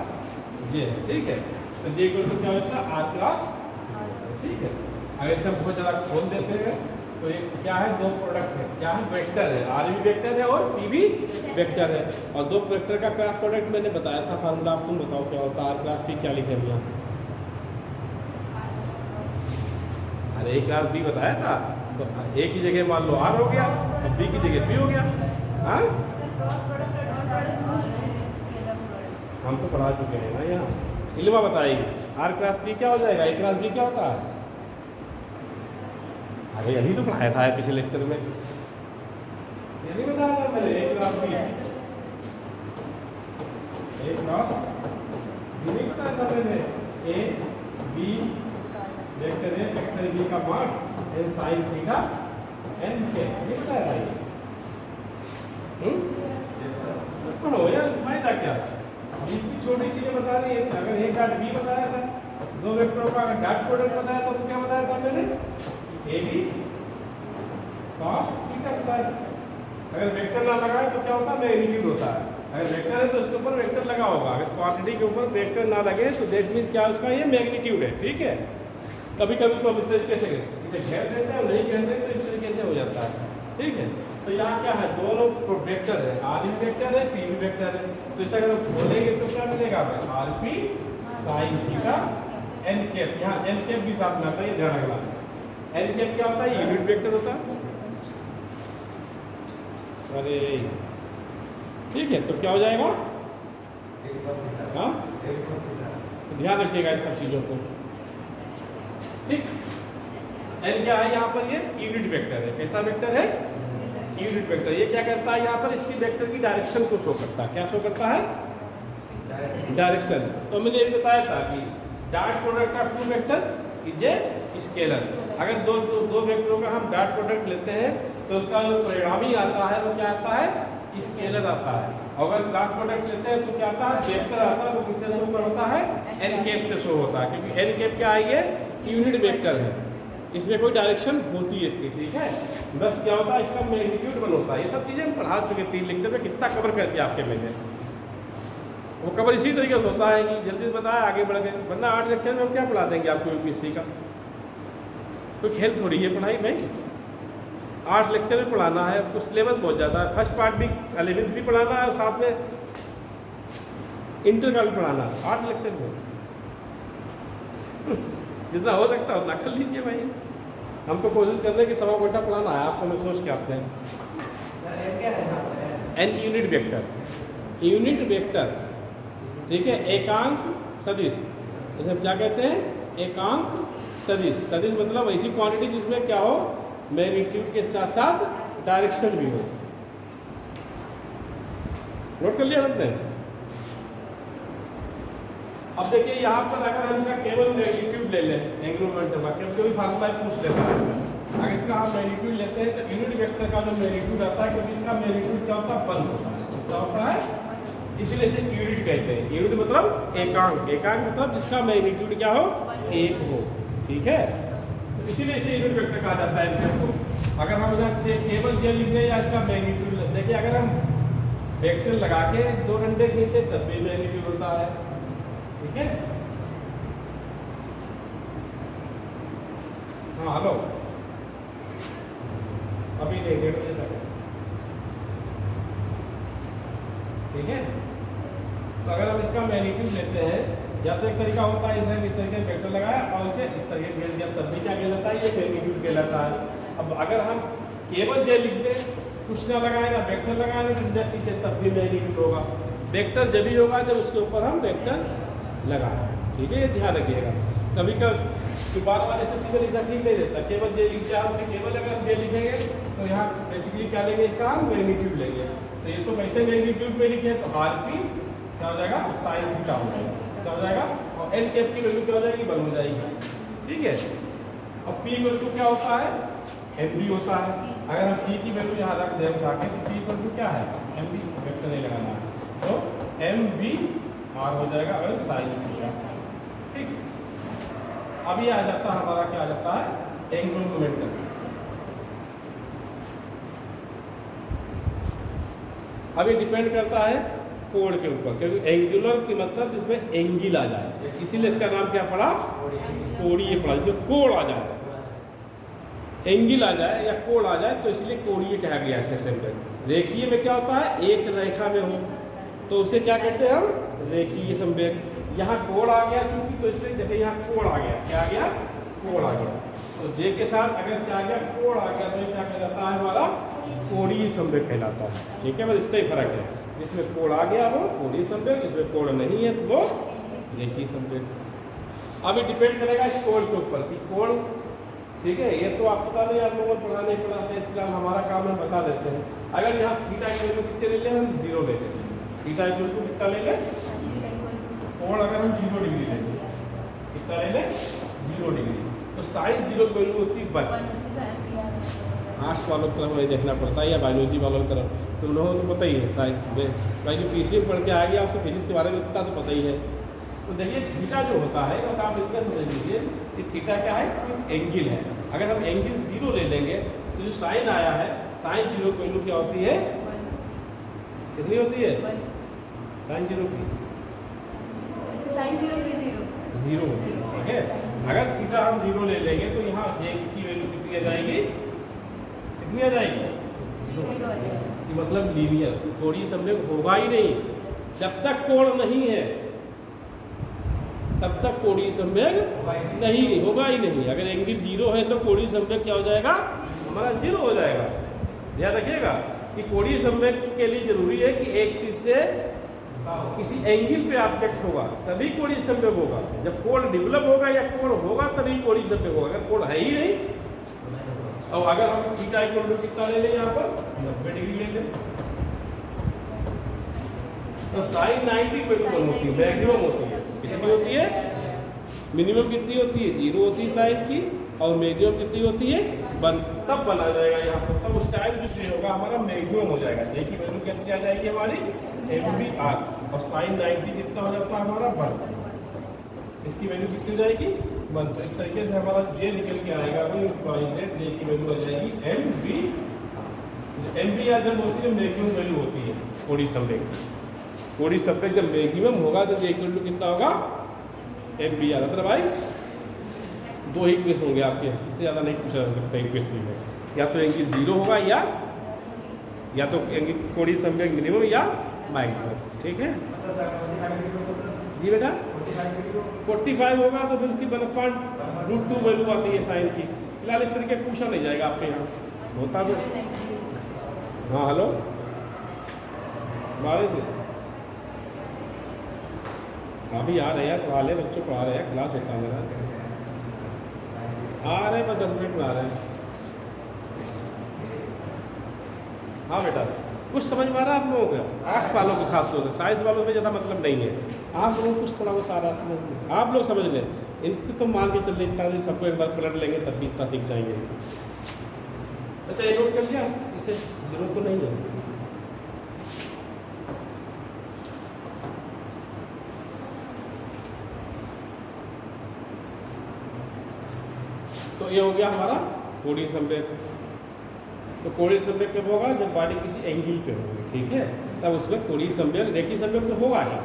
जे है, ठीक है। तो जे इक्वल टू क्या होता है, आर क्रॉस, ठीक है। अगर इसे बहुत ज़्यादा खोल देते हैं तो ये क्या है, दो प्रोडक्ट है, क्या है, वेक्टर है, आर भी वेक्टर है और पी भी वेक्टर है, और दो वेक्टर का क्रॉस प्रोडक्ट मैंने बताया था फार्मूला, आप तुम बताओ क्या होता है, आर क्रॉस पी क्या लिखे हम यहाँ, अरे ए क्रॉस बी बताया था, तो ए की जगह मान लो आर हो गया और बी की जगह बी हो गया, हाँ हम तो पढ़ा चुके हैं ना यहाँ, इल्मा बताएगी आर क्रॉस पी क्या हो जाएगा, ए क्रॉस बी क्या होता है, अरे अभी तो पढ़ाया था पिछले लेक्चर में, ये नहीं बताया था मैंने, A cross B, A cross B नहीं बताया था मैंने, A B vector A vector B का मान एन साइन थीटा एन के, नहीं बताया था ये, पढ़ो यार, फायदा क्या, इतनी छोटी चीजें बता रही है। अगर एक डॉट बी बताया था, दो वेक्टरों का अगर डॉट प्रोडक्ट बताया तो क्या बताया था मैंने, ए बी कॉस थीटा बताया। अगर वेक्टर ना लगाए तो क्या होता है, मैग्नीट्यूड होता है, अगर वेक्टर है तो उसके ऊपर वेक्टर लगा होगा, अगर क्वांटिटी के ऊपर वेक्टर ना लगे तो दैट मीन्स क्या उसका ये मैग्नीट्यूड है, ठीक है। कभी कभी तो इस तरीके से इसे घेर देते हैं, नहीं घेर देते तो इस तरीके से हो जाता है, ठीक है। तो यहाँ क्या है, दोनों वेक्टर है, आर भी वेक्टर है, पी भी वेक्टर है, तो इसे अगर खोलेंगे तो क्या मिलेगा, r p sine theta n cap, यहाँ एन कैप भी साथ में आता है, ध्यान रखना, एन कैप क्या होता है, यूनिट वेक्टर होता है, अरे ठीक है। तो क्या हो जाएगा, हाँ तो ध्यान रखिएगा इन सब चीज़ों को, ठीक। एन क्या है यहाँ पर, ये यूनिट वेक्टर है, कैसा वेक्टर है, यूनिट वेक्टर। ये क्या करता है, यहाँ पर इसकी वेक्टर की डायरेक्शन को शो करता है। क्या शो करता है? डायरेक्शन। तो मैंने ये बताया था कि dot product of two vector is a scalar. अगर दो वेक्टरों का हम डॉट प्रोडक्ट लेते हैं तो उसका जो परिणामी आता है वो क्या आता है? स्केलर आता है। अगर क्रॉस प्रोडक्ट लेते हैं तो क्या आता है? वेक्टर आता है। तो किससे शो होता है? एन कैप से शो होता है, क्योंकि एन कैप क्या है? ये यूनिट वेक्टर है, इसमें कोई डायरेक्शन होती है इसकी, ठीक है। बस क्या होता है, इसका मैग्नीट्यूड वन होता है। ये सब चीज़ें हम पढ़ा चुके 3 लेक्चर में। कितना कवर कर दिया आपके मैंने, वो कवर इसी तरीके से होता है कि जल्दी से बताया आगे बढ़ गए, वरना 8 लेक्चर में हम क्या पढ़ा देंगे आपको यूपीएससी का? कोई खेल थोड़ी है पढ़ाई भाई। 8 लेक्चर में पढ़ाना है, आपको सिलेबस बहुत ज़्यादा है। फर्स्ट पार्ट भी 11th भी पढ़ाना है और साथ में इंटर का भी पढ़ाना है 8 लेक्चर में। जितना हो सकता है उतना कर लीजिए भाई। हम तो कोशिश कर रहे हैं कि 1.25 घंटा पढ़ाना है आपको। मैं सोच के आते हैं n unit vector, unit vector, ठीक है। एकांक सदिश, जैसे हम क्या कहते हैं? एकांक सदिश। सदिश मतलब ऐसी क्वांटिटी जिसमें क्या हो? मैग्नीट्यूड के साथ साथ डायरेक्शन भी हो। नोट कर लिया सबने? अब देखिए यहाँ पर अगर हम इसका केवल मैग्नीट्यूड ले लें, एंगुलर मोमेंटम का कभी फार्मूला पूछ लेता है। अगर इसका हम मैग्नीट्यूड लेते हैं तो यूनिट वेक्टर का जो मैग्नीट्यूड आता है, क्योंकि इसका मैग्नीट्यूड क्या होता है? 1 होता है। क्या होता है? इसीलिए इसे यूनिट कहते हैं। यूनिट मतलब एकांक, एकांक मतलब जिसका मैग्नीट्यूड क्या हो? 1 हो, ठीक है। तो इसीलिए इसे यूनिट वेक्टर कहा जाता है इनके को। अगर हम यहाँ केवल जे लिख दें या इसका मैग्नीट्यूड लिख दें, अगर हम वेक्टर लगा के 2 डंडे खींचे तब भी मैग्नीट्यूड होता है, ठीक है। हाँ हेलो, अभी नहीं, 1:30 बजे तक, ठीक है। तो अगर हम इसका मैग्नीट्यूड लेते हैं, या तो एक तरीका होता है इसे इस तरीके से वेक्टर लगाया और इसे इस तरीके से भेज दिया, तब भी क्या कहलाता है? ये मैग्नीट्यूड कहलाता है। अब अगर हम केवल जे लिख दें, कुछ ना लगाए ना वेक्टर लगाए ना डंडा खींचे, तब भी मैग्नीट्यूड होगा। वेक्टर जब भी होगा जब उसके ऊपर हम वेक्टर लगाए, ठीक है। ये ध्यान रखिएगा। कभी कभी बार बार ऐसे चीज़ें लिखना ठीक नहीं रहता। केवल जे लिखते हैं, हम केवल अगर हम जे लिखेंगे तो यहाँ बेसिकली क्या लेंगे? इसका हम मैग्नीट्यूड लेंगे। तो ये तो वैसे मैग्नीट्यूड पे लिखे तो आरपी क्या हो जाएगा? साइन थीटा हो जाएगा। क्या हो जाएगा? और एन कैप की वैल्यू क्या हो जाएगी? 1 हो जाएगी, ठीक है। और पी इक्वल टू क्या होता है? एम बी होता है। अगर हम पी की वैल्यू यहाँ रख दें उठा के, तो पी इक्वल टू क्या है? एम बी, वेक्टर नहीं लगाना है, तो एम बी आर हो जाएगा और साइन थीटा, ठीक। अभी आ जाता है हमारा, क्या आ जाता है? Angular momentum. अभी डिपेंड करता है कोण के ऊपर, क्योंकि एंगुलर की मतलब जिसमें एंगल आ जाए, इसीलिए इसका नाम क्या पड़ा? कोणीय पड़ा। जिसमें कोण आ जाए, एंगल आ जाए या कोण आ जाए तो इसलिए कोणीय कहा गया है। संवेग रेखीय में क्या होता है? एक रेखा में हो तो उसे क्या कहते हैं हम? रेखीय संवेग। यहाँ कोण आ गया क्योंकि, तो इसलिए देखिए यहाँ कोण आ गया, क्या आ गया? कोण आ गया। तो जे के साथ अगर क्या आ गया? कोण आ गया, तो ये क्या कहलाता है? हमारा कोणीय संवेग कहलाता है, ठीक है। बस इतना ही फर्क है। जिसमें कोण आ गया वो कोणीय संवेग, जिसमें कोण नहीं है तो वो रेखीय संवेग। अभी डिपेंड करेगा इस कोण के ऊपर कि कोण, ठीक है। ये तो आप पता नहीं, आप लोगों को पढ़ा नहीं पढ़ाते, फिलहाल हमारा काम हम बता देते हैं। अगर यहाँ थीटा की वैल्यू कितने ले लें? हम 0 ले लें। थीटा की वैल्यू कितना ले लें? कोण अगर हम 0 डिग्री ले लें, कितना ले लें? 0 डिग्री। तो साइन 0 की वैल्यू होती है 1। आर्ट्स वालों की तरफ वही देखना पड़ता है या बायोलॉजी वालों की तरफ, तुम लोगों को तो पता ही है शायद, भाई जो पीसी में पढ़ के आ गया उसको फिजिक्स के बारे में इतना तो पता ही है। तो देखिए थीटा जो होता है, बस आप इसका समझ लीजिए कि थीटा क्या है? एंगल है। अगर हम एंगल 0 ले लेंगे तो जो साइन आया है, साइन 0 की वैल्यू क्या होती है? कितनी होती है? साइन 0 की 0 होती है, ठीक है। अगर थीटा हम 0 ले लेंगे तो यहाँ जे की वैल्यू कितनी आ जाएगी? कितनी आ जाएगी? 0। मतलब लीनियर, कोणीय संवेग होगा ही नहीं। जब तक कोण नहीं है तब तक कोणीय संवेग नहीं होगा ही नहीं। अगर एंगल 0 है तो कोणीय संवेग क्या हो जाएगा? हमारा 0 हो जाएगा। ध्यान रखिएगा कि कोणीय संवेग के लिए जरूरी है कि एक चीज से किसी एंगल पे ऑब्जेक्ट होगा तभी कोणीय संवेग होगा। जब कोण डेवलप होगा या कोण होगा तभी कोणीय संवेग होगा। अगर कोण है ही नहीं और अगर हम थीटा इक्वल टू कितना ले लें यहाँ पर 90 डिग्री ले लें, तो साइन 90 वैल्यू कौन होती है? मैक्सिमम होती है। कितनी होती है? मिनिमम कितनी होती है? 0 होती है साइन की, और मैक्सिमम कितनी होती है? 1। तब बना जाएगा यहाँ पर, तब उस टाइम जो चेंज होगा हमारा मैक्सिमम हो जाएगा। जे की वैल्यू कितनी आ जाएगी हमारी? MBR, और साइन 90 कितना हो जाता है हमारा? 1। इसकी वैल्यू कितनी हो जाएगी? 1। तो इस तरीके से हमारा जे निकल के आएगा, जे की वैल्यू आ जाएगी MB। MBR जब होती है मैक्सिमम वैल्यू होती है कोडी संवेग की। कोडी संवेग जब मैक्सिमम होगा तो जे की वैल्यू कितना होगा? MBR। अदरवाइज 2 ही क्वेश्चन होंगे आपके, इससे ज़्यादा नहीं पूछा जा सकता एक क्वेश्चन में। या तो एंगल 0 होगा, या तो एंगल कोडी संवेग मिनिमम या मैक्सिमम। ठीक है जी बेटा। 45 होगा तो फिर उसकी 1/√2 वैल्यू आती है साइन की। फिलहाल इस तरीके पूछा नहीं जाएगा आपके यहाँ, होता तो। हाँ हेलो, बारिश अभी आ रहे हैं, पढ़ा ले बच्चों, पढ़ा रहे हैं, क्लास होता है मेरा। आ रहे हैं, बस 10 मिनट में आ रहे हैं। हाँ बेटा, कुछ समझ में आ रहा है आप लोगों को? आर्ट्स वालों को खास तौर से, साइंस वालों में ज़्यादा मतलब नहीं है। आप लोगों को कुछ थोड़ा बहुत आ रहा समझ में, आप लोग समझ लें। इनसे तो मान के चल रहे इतना भी सबको एक बार पलट लेंगे तब भी इतना सीख जाएंगे इसे। अच्छा ये नोट कर लिया, इसे जरूरत तो नहीं है। तो ये हो गया हमारा कोणीय संवेग। तो कोणीय संवेग कब होगा? जब बॉडी किसी एंगल पे होगी, ठीक है, तब उसमें कोणीय संवेग, रेखीय संवेग तो होगा ही,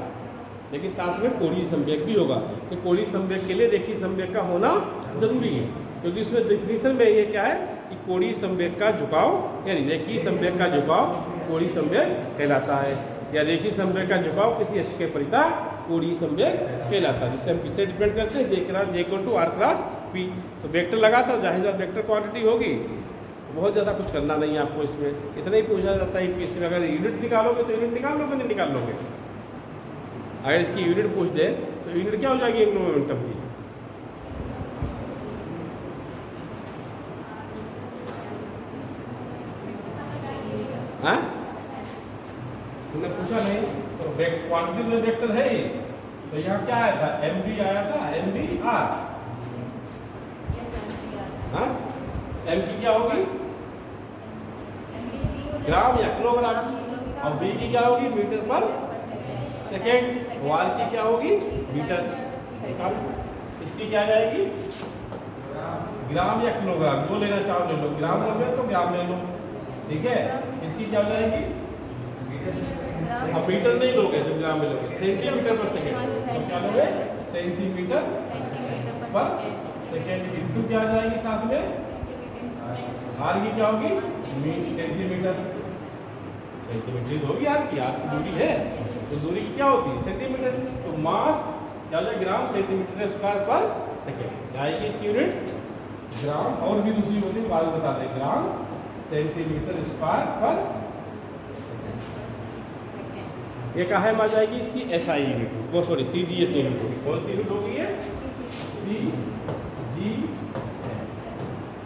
लेकिन साथ में कोणीय संवेग भी होगा। तो कोणीय संवेग के लिए रेखीय संवेग का होना जरूरी है, क्योंकि उसमें डेफिनेशन में ये क्या है कि कोणीय संवेग का झुकाव, यानी रेखीय संवेग का झुकाव कोणीय संवेग कहलाता है, या रेखीय संवेग का झुकाव किसी अक्ष के परितः कोणीय संवेग कहलाता है, जिससे हम किससे डिपेंड करते हैं? J equal to R cross P। तो वेक्टर लगाता है, जाहिर वेक्टर क्वांटिटी होगी, बहुत ज़्यादा कुछ करना नहीं है आपको इसमें, इतना ही पूछा जाता है कि अगर यूनिट निकालोगे तो यूनिट निकाल लोगे, नहीं निकाल लोगे। अगर इसकी यूनिट पूछ दे तो यूनिट क्या हो जाएगी एंगुलर मोमेंटम की? हाँ, तुमने पूछा नहीं तो क्वांटिटी तो वेक्टर है ही। तो यहाँ क्या आया था? MB आया था, MBR। हाँ, M की क्या होगी? ग्राम या किलोग्राम, और B की क्या होगी? मीटर पर सेकेंड। R की क्या होगी? मीटर। इसकी क्या जाएगी? ग्राम या किलोग्राम, जो लेना चाहो ले लो, ग्राम हो गया तो ग्राम ले लो, ठीक है। इसकी क्या हो जाएगी? अब मीटर नहीं लोगे तो ग्राम में लोगे, सेंटीमीटर पर सेकेंड। तो क्या लोगे? सेंटीमीटर पर सेकेंड इंटू क्या आ जाएगी साथ में? R की क्या होगी? सेंटीमीटर। सेंटीमीटर होगी R की, R की दूरी है, तो दूरी की क्या होती है? सेंटीमीटर। तो मास क्या हो जाएगा? ग्राम सेंटीमीटर स्क्वायर पर सेकेंड जाएगी इसकी यूनिट ग्राम। और भी दूसरी होती है, बाद में बता दें, ग्राम सेंटीमीटर स्क्वायर पर सेकेंड। ये कहाँ में आ जाएगी? इसकी SI यूनिट, वो सॉरी CGS यूनिट होगी। कौन सी यूनिट होगी? है CGS,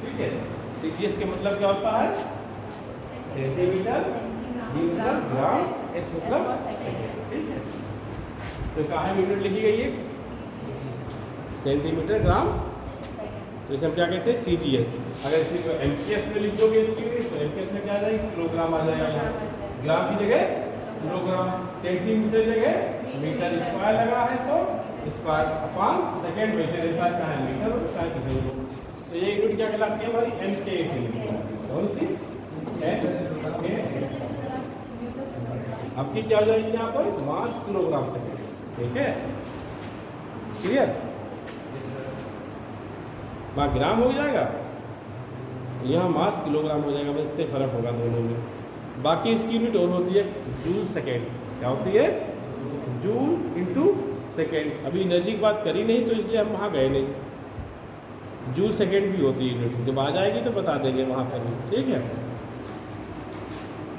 ठीक है। CGS के मतलब क्या होता है? सेंटीमीटर, मीटर, ग्राम, S मतलब सेकेंड, ठीक है। तो कहाँ यूनिट लिखी गई है? सेंटीमीटर, ग्राम, तो इसे हम क्या कहते हैं? CGS। अगर इसी को MPS में लिख दोगे इसकी यूनिट, तो MPS में क्या आ जाएगी? किलोग्राम आ जाएगा यहाँ। ग्राम की जगह किलोग्राम, सेंटीमीटर जगह मीटर स्क्वायर लगा है तो स्क्वायर अपॉन सेकेंड में से रहता है, चाहे मीटर हो चाहे किसी हो। तो ये यूनिट क्या कहलाती है हमारी? MKS unit. कौन सी? MKS। आपकी क्या हो जाएगी यहाँ पर? मास किलोग्राम सेकेंड, ठीक है, क्लियर। वहाँ ग्राम हो जाएगा, यहाँ मास किलोग्राम हो जाएगा, बस इतने फर्क होगा दोनों में। बाकी इसकी यूनिट और होती है जूल सेकेंड। क्या होती है? Joule into second. अभी एनर्जी की बात करी नहीं तो इसलिए हम वहाँ गए नहीं। जूल सेकेंड भी होती है यूनिट, जब आ जाएगी तो बता देंगे वहाँ पर भी, ठीक है।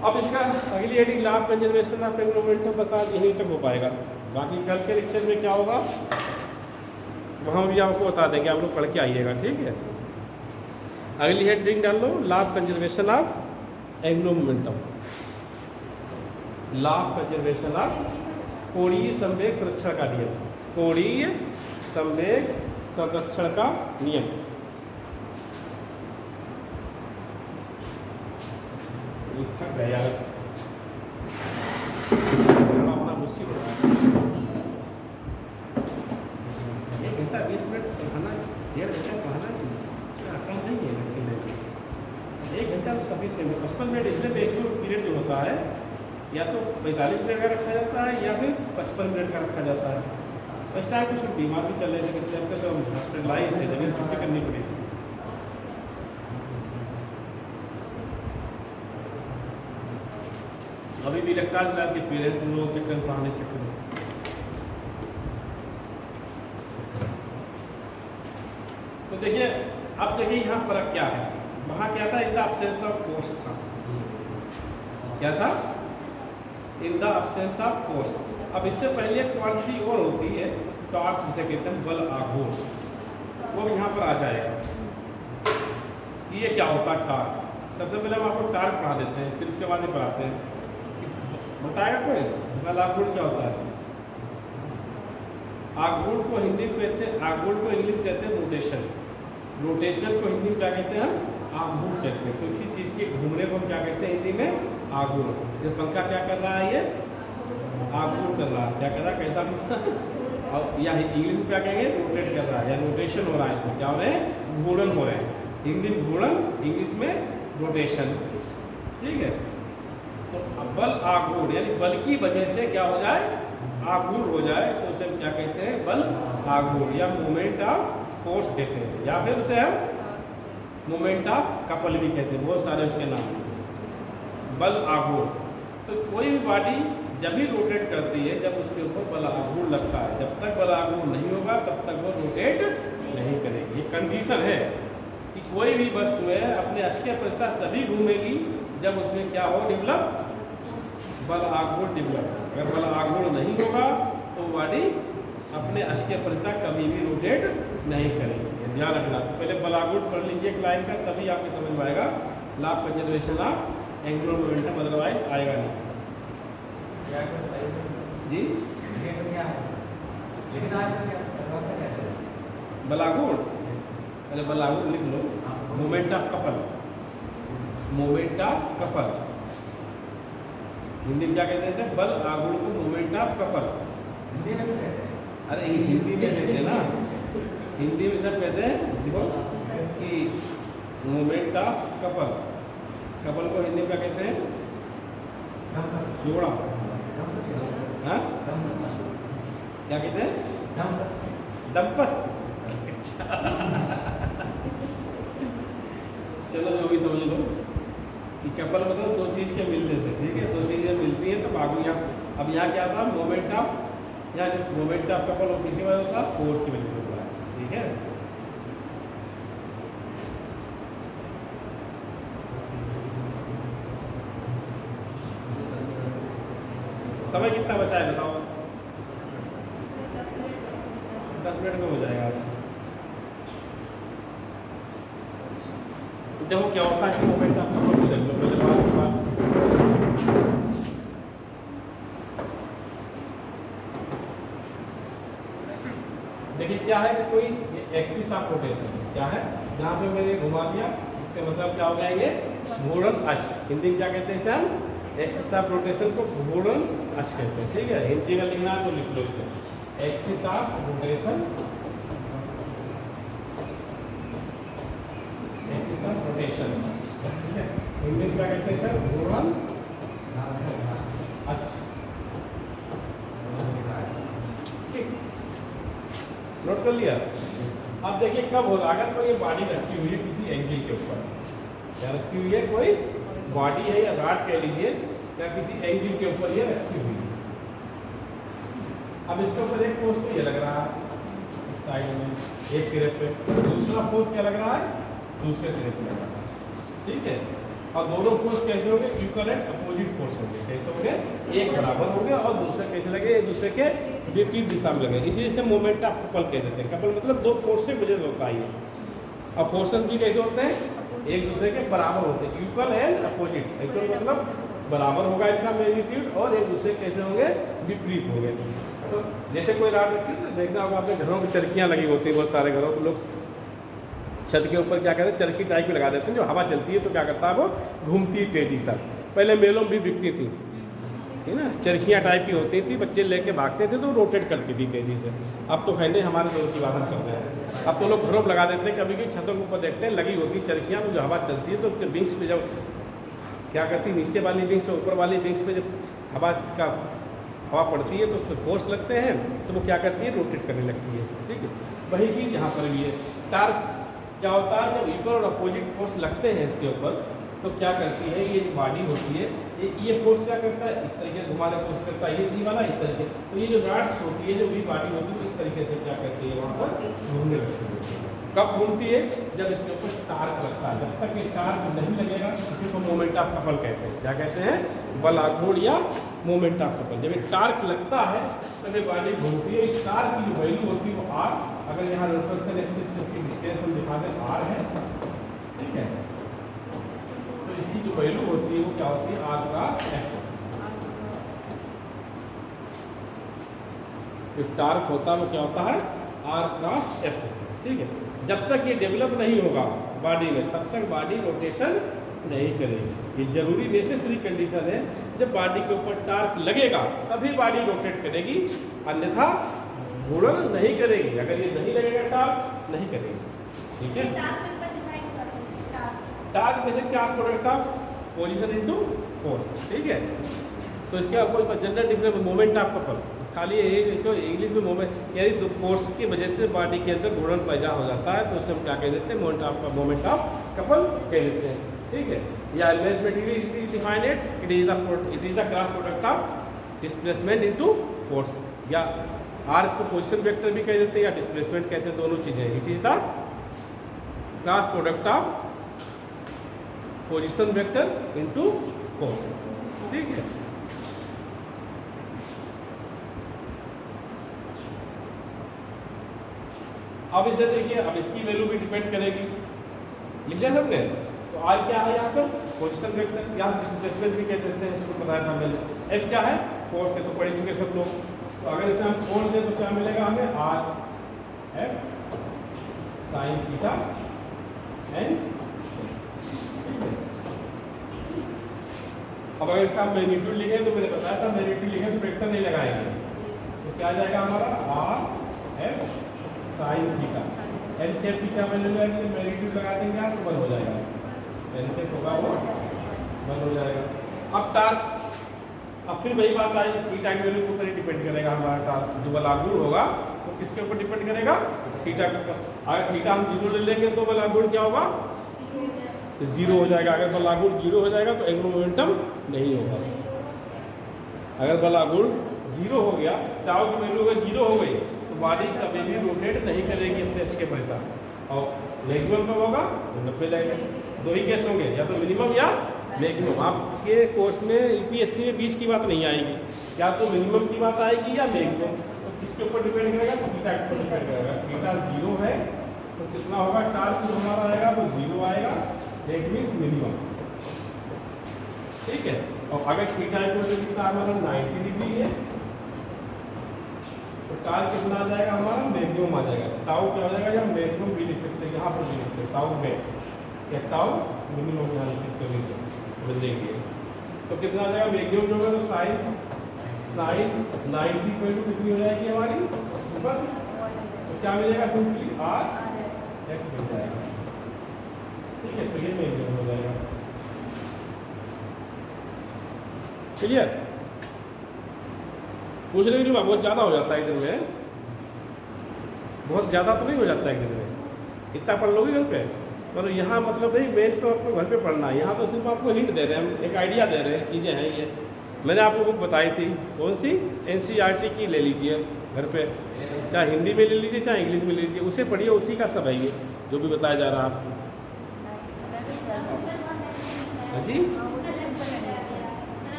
अब इसका अगली हेडिंग लाभ कंजर्वेशन ऑफ एंगुलर मोमेंटम, बस आज यहीं तक हो पाएगा। बाकी कल के लेक्चर में क्या होगा वहाँ भी आपको बता देंगे, आप लोग पढ़ के आइएगा, ठीक है। अगली हेडिंग डाल लो, law of conservation of angular momentum. Law of conservation of कोणीय संवेग संरक्षण का नियम। कोणीय संवेग संरक्षण का नियम। थक गया यार, खड़ा होना मुश्किल हो रहा है। 1 घंटा 20 मिनट पढ़ाना, 1.5 घंटा पढ़ाना आसान नहीं है बच्चे में। 1 घंटा तो सभी से 55 मिनट, इसलिए मैक्सिमम पीरियड जो होता है या तो 45 मिनट का रखा जाता है या फिर 55 मिनट का रखा जाता है। फर्स्ट टाइम कुछ बीमार भी चल रहे थे, किसी टाइम तो हॉस्पिटलाइज थे, जमीन छुट्टी करनी पड़ी थी। अभी भी इलेक्ट्रॉन लैब के पेरेंट्स लोग चक्कर पढ़ाने चक्कर में। तो देखिए, अब देखिए यहाँ फर्क क्या है। वहाँ क्या था, in the absence of force था। क्या था? In the absence of force. अब इससे पहले क्वांटिटी और होती है, टॉर्क जिसे कहते हैं बल आघूर्ण, वो यहाँ पर आ जाएगा। ये क्या होता है टॉर्क? सबसे पहले हम आपको टॉर्क पढ़ा देते हैं, फिर उसके बाद ही पढ़ाते हैं। बताएगा कोई बल आघूर्ण क्या होता है? आघूर्ण को हिंदी में कहते हैं, आघूर्ण को इंग्लिश कहते हैं रोटेशन। रोटेशन को हिंदी में क्या कहते हैं? हम आघूर्ण कहते हैं। तो किसी चीज़ के घूमने को हम क्या कहते हैं हिंदी में? आघूर्ण। ये पंखा क्या कर रहा है? ये आघूर्ण कर रहा है। क्या कर रहा है? कैसा? और या इंग्लिश में क्या कहेंगे? रोटेट कर रहा है या रोटेशन हो रहा है। इसमें क्या हो रहे हैं? घूर्णन हो रहे हैं। हिंदी में घूर्णन, इंग्लिश में रोटेशन। ठीक है। तो बल आघूर्ण यानी बल की वजह से क्या हो जाए? आघूर्ण हो जाए, तो उसे हम क्या कहते हैं? बल आघूर्ण या मोमेंट ऑफ फोर्स कहते हैं, या फिर उसे हम मोमेंट ऑफ कपल भी कहते हैं। बहुत सारे उसके नाम। बल आघूर्ण। तो कोई भी बॉडी जब भी रोटेट करती है, जब उसके ऊपर बल आघूर्ण लगता है, जब तक बल आघूर्ण नहीं होगा तब तक वो रोटेट नहीं करेगी। ये कंडीशन है कि कोई भी वस्तु है अपने अक्षीय परितः तभी घूमेगी जब उसमें क्या हो? डेवलप बल आघूर्ण डेवलप। अगर बल आघूर्ण नहीं होगा तो बॉडी अपने अक्षीय परितः कभी भी रोटेट नहीं करेगी। ये ध्यान रखना। तो पहले बल आघूर्ण पढ़ लीजिए एक लाइन का, तभी आपको समझ में आएगा law of conservation of angular momentum, otherwise आएगा नहीं। जी बल आघूर्ण, पहले बल आघूर्ण लिख लो। Moment of couple, moment of couple Hindi में क्या कहते हैं? बल आघूर्ण को मोमेंट ऑफ कपल। हिंदी में कहते हैं? अरे हिंदी में कहते हैं ना, हिंदी में जब कहते हैं देखो कि मोमेंट ऑफ कपल, कपल को हिंदी में क्या कहते हैं? जोड़ा। हाँ क्या कहते हैं? दंपत। चलो जो भी समझ लो कि कपल मतलब दो चीज़ के मिलने से। ठीक है, दो चीज़ें मिलती हैं तो बाबू यहाँ, अब यहाँ क्या था? मोमेंट ऑफ, यहाँ मोमेंट ऑफ कपल और किसकी वजह से? फोर्स की वजह से होता है। ठीक है, समय कितना बचा है बताओ? 10 मिनट में हो जाएगा। देखो क्या होता है, मोमेंट ऑफ कपल को देख लो पहले बात की बात। देखिए क्या है कि कोई एक्सिस ऑफ रोटेशन क्या है? जहाँ पे मैंने घुमा दिया इसका मतलब क्या हो गया? ये घूर्णन अक्ष। हिंदी में क्या कहते हैं इसे? हम एक्सिस ऑफ रोटेशन को घूर्णन अक्ष कहते हैं। ठीक है, हिंदी में लिखना है तो लिख लो इसे, axis of rotation, axis of rotation. ठीक है, हिंदी में क्या कहते हैं सर? घूर्णन अक्ष। ठीक, नोट कर लिया। अब देखिए कब होगा? अगर कोई ये बॉडी रखी हुई है किसी एंगल के ऊपर, क्या रखी हुई है? कोई बॉडी है या रॉड कह लीजिए, या किसी एंगल के ऊपर ये रखी हुई है। अब इसके ऊपर एक फोर्स तो ये लग रहा है इस साइड में एक सिरे पे, दूसरा फोर्स क्या लग रहा है? दूसरे सिरे पे लग रहा है। ठीक है, और दोनों फोर्स कैसे होंगे? इक्वल एंड अपोजिट फोर्स होंगे। कैसे होंगे? एक बराबर होंगे और दूसरे कैसे लगे? एक दूसरे के विपरीत दिशा में लगे। इसी से मोमेंट ऑफ कपल कह देते हैं। कपल मतलब दो फोर्स से गुजर होता है। और फोर्सेस भी कैसे होते हैं? एक दूसरे के बराबर होते हैं, इक्वल एंड अपोजिट। इक्वल मतलब बराबर होगा इनका मैग्नीट्यूड, और एक दूसरे कैसे होंगे, विपरीत होंगे। तो जैसे कोई राड रखी है, देखना होगा आपने घरों में चरखियाँ लगी होती हैं, बहुत सारे घरों में लोग छत के ऊपर क्या कहते हैं, चरखी टाइप की लगा देते हैं, जो हवा चलती है तो क्या करता है वो घूमती है तेजी से। पहले मेलों में भी बिकती थी, है ना, चरखियाँ टाइप की होती थी, बच्चे लेके भागते थे तो रोटेट करती थी तेज़ी से। अब तो खैर हमारे दौर की बात हम कर रहे हैं, अब तो लोग घरों में लगा देते हैं, कभी कभी छतों के ऊपर देखते हैं लगी होती चरखियाँ, तो जो हवा चलती है तो विंग्स पे जब क्या करती है, नीचे वाली विंग्स और ऊपर वाली विंग्स पे जब हवा पड़ती है तो उसमें फोर्स लगते हैं, तो वो क्या करती है, रोटेट करने लगती है। ठीक है, वही चीज़ यहाँ पर भी है। टार्क क्या होता है, जब इक्वल और अपोजिट फोर्स लगते हैं इसके ऊपर, तो क्या करती है, ये बॉडी होती है, ये फोर्स क्या करता है, इस तरीके से घुमाने फोर्स करता है, ये वाला इस तरीके। तो ये जो रॉड्स होती है, जो भी बॉडी होती है, इस तरीके से क्या करती है, वहाँ पर घूमने लगती है। कब घूमती है, जब इसके ऊपर टार्क लगता है। जब तक ये टार्क नहीं लगेगा, इसी को मोमेंट ऑफ कपल कहते हैं। क्या कहते हैं, बल आघूर्ण या मोमेंट ऑफ कपल। जब ये टार्क लगता है तब ये बॉडी घूमती है। इस टार्क की जो वैल्यू होती है वो आर, अगर यहाँ रोटेशन एक्सिस की डिस्टेंस हम दिखा दें आर है, ठीक है, तो इसकी जो वैल्यू होती है वो क्या होती है, आर क्रॉस एफ। जो टार्क होता है वो क्या होता है, आर क्रॉस एफ। ठीक है, जब तक ये डेवलप नहीं होगा बॉडी में, तब तक बॉडी रोटेशन नहीं करेगी। ये जरूरी नेसेसरी कंडीशन है, जब बॉडी के ऊपर टार्क लगेगा तभी बॉडी रोटेट करेगी, अन्यथा घूर्णन नहीं करेगी। अगर ये नहीं लगेगा टार्क, नहीं करेगी। ठीक है, टार्क जैसे क्या product of position into force. ठीक है, तो इसके आपको general difference moment of couple, खाली ये तो इंग्लिश में मोमेंट, यानी दो फोर्स की वजह से बॉडी के अंदर घूर्णन पैदा हो जाता है, तो उसे हम क्या कह देते हैं, मोमेंट ऑफ कपल कह देते हैं। ठीक है, या mathematically defined it is the cross product of displacement into force, या आर को पोजीशन वेक्टर भी कह देते हैं या डिस्प्लेसमेंट कहते हैं, दोनों चीज़ें। It is the cross product of position vector into force. ठीक है, अब इसे देखिए, अब इसकी वैल्यू भी डिपेंड करेगी। लिख लिया सबने, तो आर क्या है यहाँ पर, पोजीशन वेक्टर या डिस्प्लेसमेंट भी कह देते हैं, इसको बताया था मैंने। एफ क्या है, फोर्स है, तो पढ़ चुके सब लोग। तो अगर इसे हम फोर्स दें तो क्या मिलेगा हमें, r f sine theta n. अब अगर इसे आप मैग्नीट्यूड लिखें, तो मैंने बताया था मैग्नीट्यूड लिखें तो वेक्टर नहीं लगाएंगे, तो क्या आ जाएगा हमारा, r f sine theta. N टेप की क्या वैल्यू है, मैग्नीट्यूड लगा देंगे आप तो 1 हो जाएगा, एन टेप होगा वो 1 हो जाएगा। अब टार्क, अब फिर वही बात आई, थीटा की वैल्यू के ऊपर ही डिपेंड करेगा हमारा टार्क। जो बल आघूर्ण होगा तो किसके ऊपर डिपेंड करेगा, थीटा के ऊपर। अगर थीटा हम 0 ले लेंगे तो बल आघूर्ण क्या होगा, 0 हो जाएगा। अगर बल आघूर्ण 0 हो जाएगा तो एंगुलर मोमेंटम नहीं होगा। अगर बल आघूर्ण 0 हो गया, टाउ की वैल्यू अगर 0 हो गई, बॉडी कभी भी रोटेट नहीं करेगी अपने इसके परिता। और मैक्सिमम कब होगा, तो 90 लगेगा। दो ही केस होंगे, या तो मिनिमम या मैक्सिमम। आपके कोर्स में यूपीएससी में 20 की बात नहीं आएगी, या तो मिनिमम की बात आएगी या मैक्सिमम। तो किसके ऊपर डिपेंड करेगा, थीटा के ऊपर डिपेंड करेगा। थीटा 0 है तो कितना होगा, टार्क जो हमारा आएगा वो 0 आएगा, दैट मीन्स मिनिमम। ठीक है, और अगर थीटा इक्वल टू कितना हमारा 90 डिग्री है, तो टार्क कितना आ जाएगा हमारा, मैक्सिमम आ जाएगा। टाउ क्या हो जाएगा, या मैक्सिमम भी लिख सकते हैं, यहाँ पर भी लिख सकते हैं टाउ मैक्स, या टाउ मिनिमम यहाँ लिख सकते हैं, बदलेंगे तो कितना आ जाएगा, मैक्सिमम जो होगा तो साइन 90 पर कितनी हो जाएगी हमारी ऊपर, तो क्या मिलेगा, सिंपली आर एक्स मिल जाएगा। ठीक है, तो ये मैक्सिमम हो जाएगा। क्लियर, पूछ रही हूँ, बहुत ज़्यादा हो जाता है एक दिन में, बहुत ज़्यादा तो नहीं हो जाता है एक दिन में, इतना पढ़ लोगे घर पे। मतलब यहाँ मतलब नहीं, मेन तो आपको घर पे पढ़ना है, यहाँ तो सिर्फ आपको हिंट दे रहे हैं, हम एक आइडिया दे रहे हैं, चीज़ें हैं ये। मैंने आपको बुक बताई थी, कौन सी, NCERT की ले लीजिए घर पे, चाहे हिंदी में ले लीजिए चाहे इंग्लिश में ले लीजिए, उसे पढ़िए, उसी का सब है ये जो भी बताया जा रहा है आपको। हाँ जी,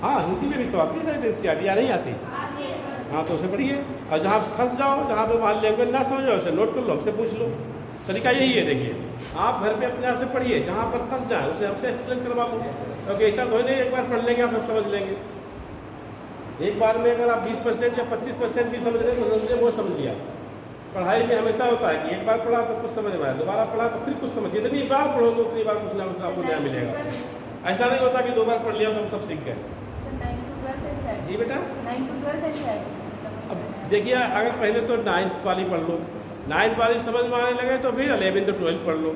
हाँ हिंदी में भी तो आती है शायद NCERT, या नहीं आती, हाँ तो उसे पढ़िए। और जहाँ फंस जाओ, जहाँ पे मान लैंग्वेज ना समझो, उसे नोट कर लो, हमसे पूछ लो, तरीका यही है। देखिए आप घर पे अपने आप से पढ़िए, जहाँ पर फंस जाए उसे हमसे एक्सप्लेन करवा लो, क्योंकि ऐसा तो नहीं एक बार पढ़ लेंगे आप सब समझ लेंगे। एक बार में अगर आप 20% या 25% भी समझ रहे तो समझे वो समझ लिया। पढ़ाई में हमेशा होता है कि एक बार पढ़ा तो कुछ समझ में आया, दोबारा पढ़ा तो फिर कुछ समझ, जितनी बार पढ़ोगे उतनी बार कुछ ना कुछ आपको नया मिलेगा। ऐसा नहीं होता कि 2 बार पढ़ लिया तो हम सब सीख गए। जी बेटा, अब देखिए अगर पहले तो 9th वाली पढ़ लो, 9th वाली समझ में आने लगे तो फिर 11th तो 12th पढ़ लो,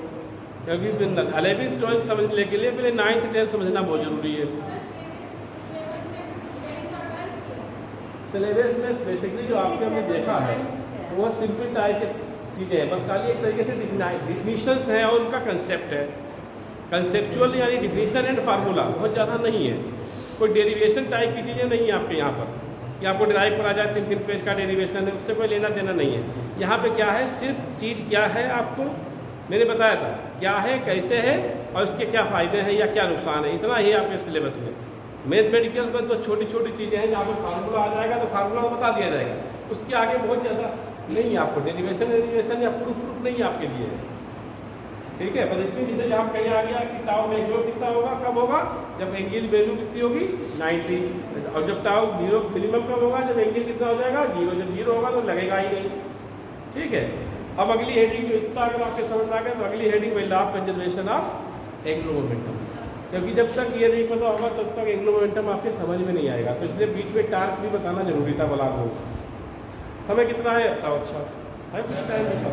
क्योंकि 11th 12th समझने के लिए पहले 9th 10th समझना बहुत ज़रूरी है। सिलेबस में बेसिकली जो आपने हमने देखा है वो सिंपल टाइप की चीज़ें हैं, बस खाली एक तरीके से डिफिनीशंस हैं और उनका कंसेप्ट है। कंसेप्चुअल यानी डिफिनीशन एंड फार्मूला बहुत ज़्यादा नहीं है, कोई डेरिवेशन टाइप की चीज़ें नहीं है आपके यहाँ पर कि आपको ड्राइव पर आ जाए 3 पेज का डेरिवेशन है, उससे कोई लेना देना नहीं है। यहाँ पे क्या है, सिर्फ चीज़ क्या है आपको मैंने बताया था क्या है, कैसे है और इसके क्या फ़ायदे हैं या क्या नुकसान है, इतना ही आपके सिलेबस में। मैथमेटिकल में तो छोटी छोटी चीज़ें हैं, जहाँ पर फार्मूला आ जाएगा तो फार्मूला बता दिया जाएगा, उसके आगे बहुत ज़्यादा नहीं है आपको, डेरिवेशन या प्रूफ नहीं आपके लिए है, ठीक है। बस इतनी चीज़ें आप कहीं आ गया कि टाउ में जो कितना होगा, कब होगा, जब एंगल वैल्यू कितनी होगी 90, और जब टाउ 0 मिनिमम कब होगा, जब एंगल कितना हो जाएगा 0, जब 0 होगा तो लगेगा ही नहीं, ठीक है। अब अगली हेडिंग इतना अगर आपके समझ में आ गया तो अगली हेडिंग वही law of conservation of angular momentum, क्योंकि जब तक ये नहीं पता होगा तब तक एंगुलर मोमेंटम आपके समझ में नहीं आएगा, तो इसलिए बीच में टार्क भी बताना जरूरी था बोला को। समय कितना है, अच्छा है कुछ टाइम अच्छा,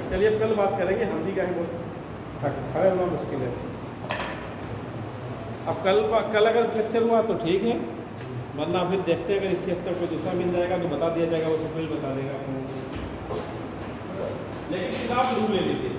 चलिए अब कल बात करेंगे, हम भी कहें बहुत खड़े होना मुश्किल है। अब कल अगर लेक्चर हुआ तो ठीक है, वरना फिर देखते हैं अगर इसी हफ्ते कोई दूसरा मिल जाएगा तो बता दिया जाएगा, वो सब कुछ बता देगा, लेकिन किताब जरूर ले लीजिए।